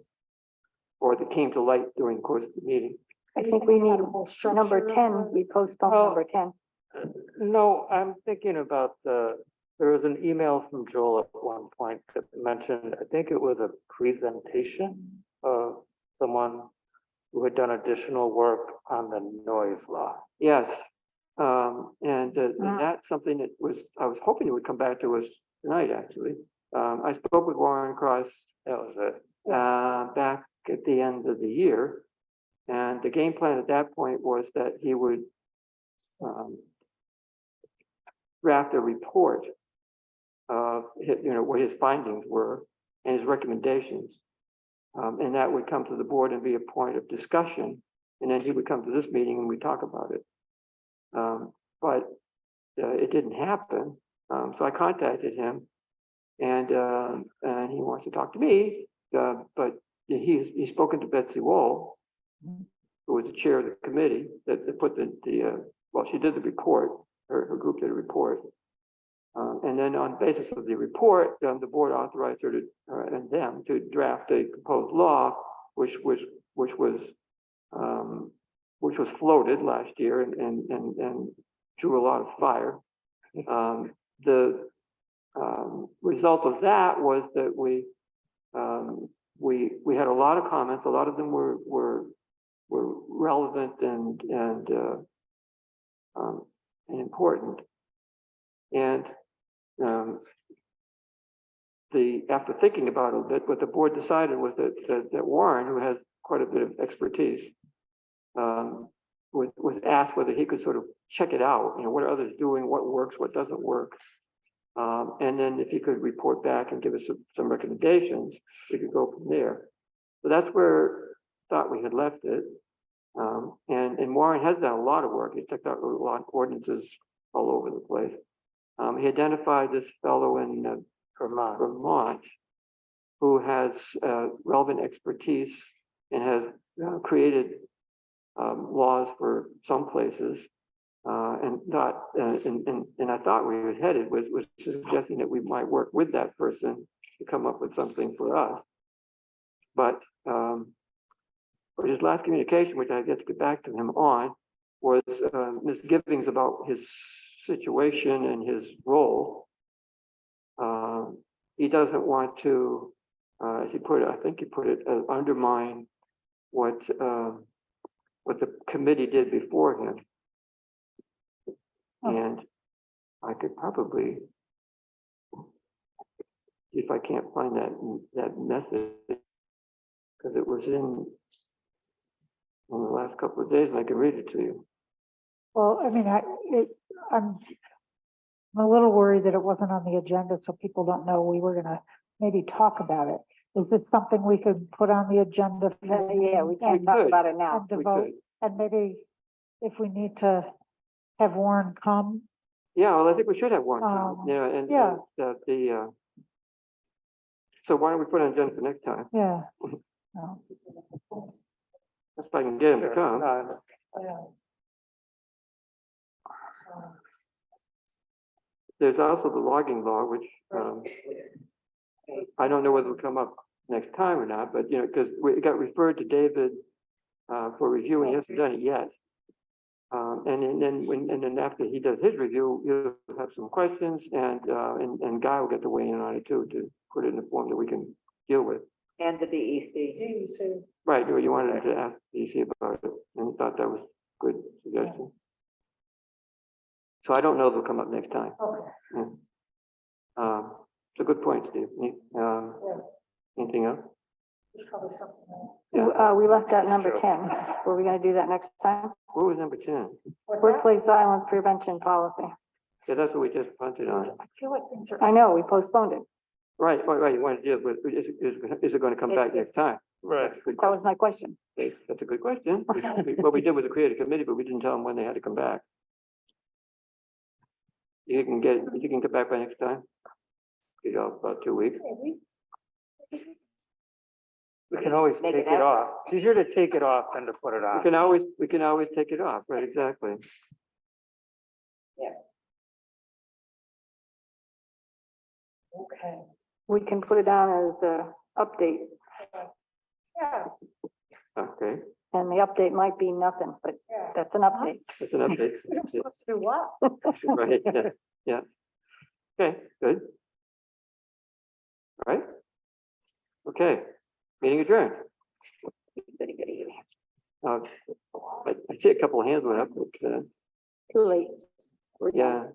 or that came to light during the course of the meeting. I think we need Whole structure number of 10, the- we postponed Well- number 10. No, I'm thinking about there was an email from Joel at one point that mentioned, I think it was a presentation of someone who had done additional work on the noise law. Yes, and that's something that I was hoping it would come back to us tonight, actually. I spoke with Warren Cross That was it. back at the end of the year. And the game plan at that point was that he would draft a report of what his findings were and his recommendations. And that would come to the board and be a point of discussion. And then he would come to this meeting and we talk about it. But it didn't happen. So I contacted him and he wants to talk to me. But he's spoken to Betsy Wall, who was the chair of the committee that put she did the report, her group did a report. And then on the basis of the report, the board authorized her and them to draft a proposed law, which was floated last year and drew a lot of fire. The result of that was that we had a lot of comments. A lot of them were relevant and important. And after thinking about it a bit, what the board decided was that Warren, who has quite a bit of expertise, was asked whether he could sort of check it out. What are others doing? What works? What doesn't work? And then if he could report back and give us some recommendations, we could go from there. So that's where I thought we had left it. And Warren has done a lot of work. He's checked out a lot of ordinances all over the place. He identified this fellow in Vermont who has relevant expertise and has created laws for some places. And I thought we were headed was suggesting that we might work with that person to come up with something for us. But But his last communication, which I get to get back to him on, was misgivings about his situation and his role. He doesn't want to, as he put it, I think he put it, undermine what the committee did before him. And I could probably, if I can't find that message, because it was in the last couple of days, and I can read it to you. Well, I mean, I'm a little worried that it wasn't on the agenda, so people don't know we were gonna maybe talk about it. Is this something we could put on the agenda? Yeah, we can We talk could. about it now. And to We vote, could. and maybe if we need to have Warren come, Yeah, well, I think we should have one, you know, and yeah. so why don't we put it on agenda for next time? Yeah. No. If I can get him to come. There's also the logging law, which I don't know whether it'll come up next time or not, but, you know, because it got referred to David for review, and he hasn't done it yet. And then after he does his review, he'll have some questions, and Guy will get to weigh in on it too, to put it in a form that we can deal with. And the DEC. Right, you wanted to ask DC about it, and he thought that was a good suggestion. So I don't know if it'll come up next time. Okay. It's a good point, Steve. Anything else? We left out number 10. Were we gonna do that next time? What was number 10? Workplace violence prevention policy. Yeah, that's what we just punted on. I feel like things are. I know, we postponed it. Right, you want to deal with, is it going to come back next time? Right. That's a good That was my question. question. That's a good question. What we did was create a committee, but we didn't tell them when they had to come back. You can get back by next time? You know, about 2 weeks. We can always Make take it it off. It's easier to take it off than to put it on. We can always take it off, right, exactly. Okay. We can put it down as a update, Yeah. Okay, and the update might be nothing, but that's an update. that's an update. We're supposed to do what? Right, yeah. Okay, good. All right. Okay, meeting adjourned. I see a couple of hands went up, but, Too late. We're done.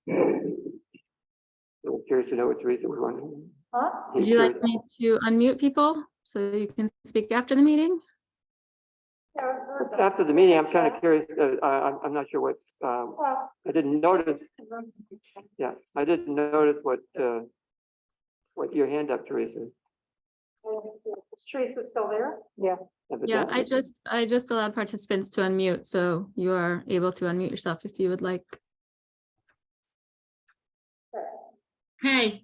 yeah. I'm curious to know what Teresa was wondering. Huh? Would you like me to unmute people so you can speak after the meeting? After the meeting, I'm kind of curious, I'm not sure what, Well. I didn't notice, yeah, I didn't notice what your hand up, Teresa. Is Teresa still there? Yeah. Yeah, Evidently. I just allowed participants to unmute, so you are able to unmute yourself if you would like. Hi,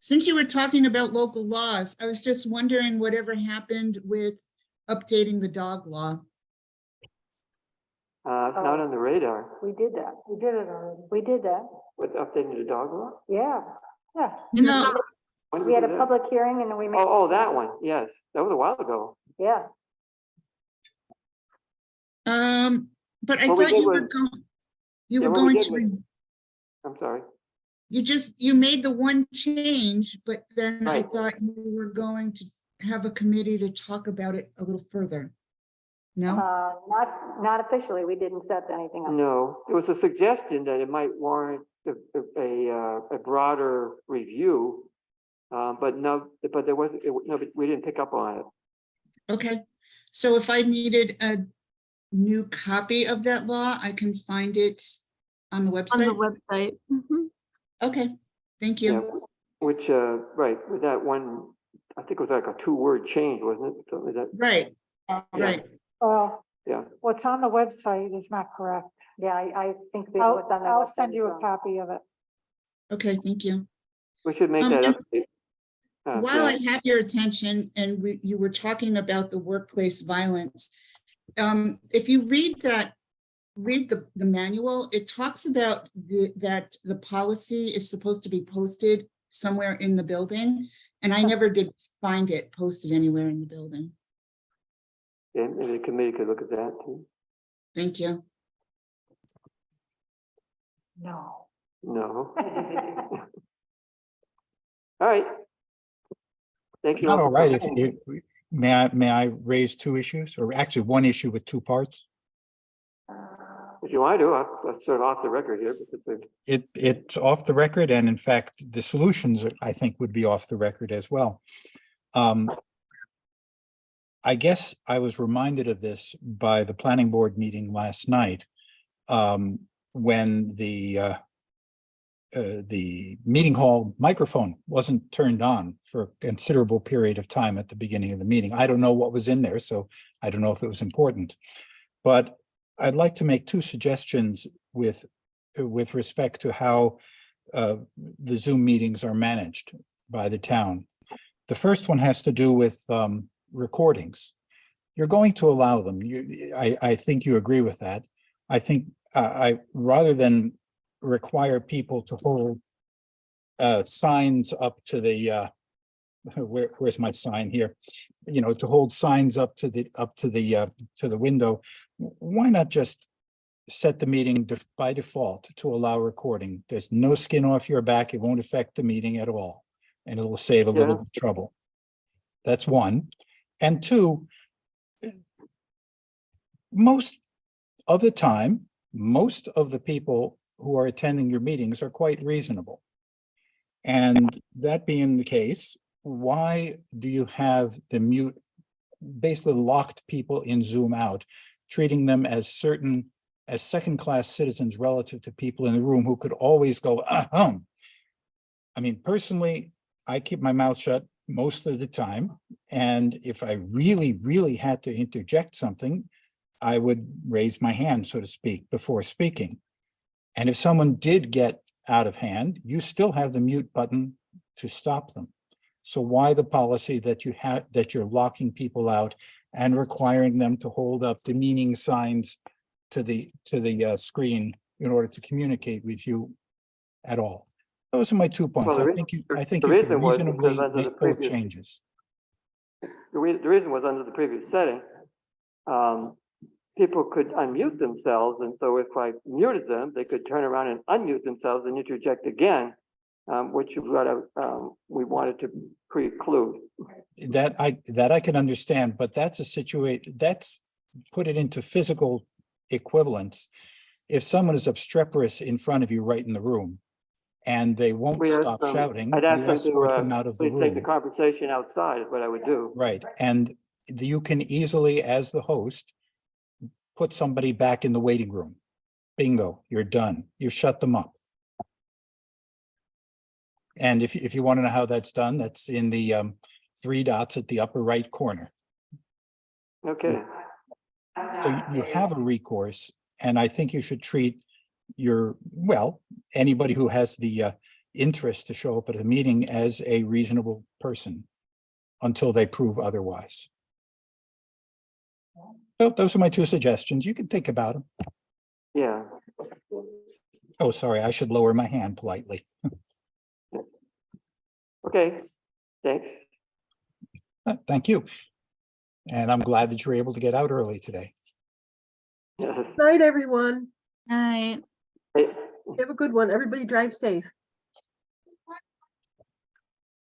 since you were talking about local laws, I was just wondering whatever happened with updating the dog law. It's not on the radar, We did that. We did it already. We did that. with updating the dog law. Yeah. Yeah. No, When did We had do a that? public hearing and then we made, Oh, that one, yes, that was a while ago. yeah. but I What we thought did you were was- going, Yeah, you were what we going did to, was- I'm sorry. you made the one change, but then I Right. thought you were going to have a committee to talk about it a little further. No? Not officially. We didn't set anything up. No, it was a suggestion that it might warrant a broader review. But no, but there wasn't, no, but we didn't pick up on it. Okay, so if I needed a new copy of that law, I can find it on the On the website? website. Mhm. Okay, thank Yeah, you. which, right, with that one, I think it was like a 2-word change, wasn't it? Something like that. Right, right. Well, Yeah, what's on the website is not correct. Yeah, I think that I'll, what's on the I'll website send you is a wrong. copy of it. Okay, thank you. we should make that And update. While I Yeah. have your attention and you were talking about the workplace violence, if you read the manual, it talks about that the policy is supposed to be posted somewhere in the building, and I never did find it posted anywhere in the building. And the committee could look at that too. Thank you. No. No. All right. Thank you. Not all all for right. coming. May I raise two issues, or actually one issue with two parts? If you want to, I'm sort of off the record here because It's off the record, and in fact, the solutions, I think, would be off the record as well. I guess I was reminded of this by the planning board meeting last night, when the meeting hall microphone wasn't turned on for a considerable period of time at the beginning of the meeting. I don't know what was in there, so I don't know if it was important. But I'd like to make two suggestions with respect to how the Zoom meetings are managed by the town. The first one has to do with recordings. You're going to allow them. I think you agree with that. I think rather than require people to hold signs up to the where's my sign here? You know, to hold signs up to the window. Why not just set the meeting by default to allow recording? There's no skin off your back. It won't affect the meeting at all, and it will save a little bit of trouble. That's one. And two, most of the time, most of the people who are attending your meetings are quite reasonable. And that being the case, why do you have the mute, basically locked people in Zoom out, treating them as second-class citizens relative to people in the room who could always go, I mean, personally, I keep my mouth shut most of the time. And if I really, really had to interject something, I would raise my hand, so to speak, before speaking. And if someone did get out of hand, you still have the mute button to stop them. So why the policy that you're locking people out and requiring them to hold up demeaning signs to the screen in order to communicate with you at all? Those are my 2 points. Well, I think you can reason was reasonably because under the make both previous- changes. The reason was under the previous setting, people could unmute themselves, and so if I muted them, they could turn around and unmute themselves and interject again, which we wanted to preclude. That I can understand, but that's a situation, that's put it into physical equivalence. If someone is obstreperous in front of you right in the room and they won't We stop asked them- shouting, you I'd ask them escort them out to of the please take the room. conversation outside is what I would do. Right, and you can easily, as the host, put somebody back in the waiting room. Bingo, you're done. You shut them up. And if you want to know how that's done, that's in the 3 dots at the upper right corner. Okay, So you have a recourse, and I think you should treat anybody who has the interest to show up at a meeting as a reasonable person until they prove otherwise. So those are my 2 suggestions. You can think about them. yeah. Oh, sorry, I should lower my hand politely. Okay, thanks. Thank you. And I'm glad that you were able to get out early today. Yes. Night, everyone. Night. Hey, Have a good one. Everybody drive safe.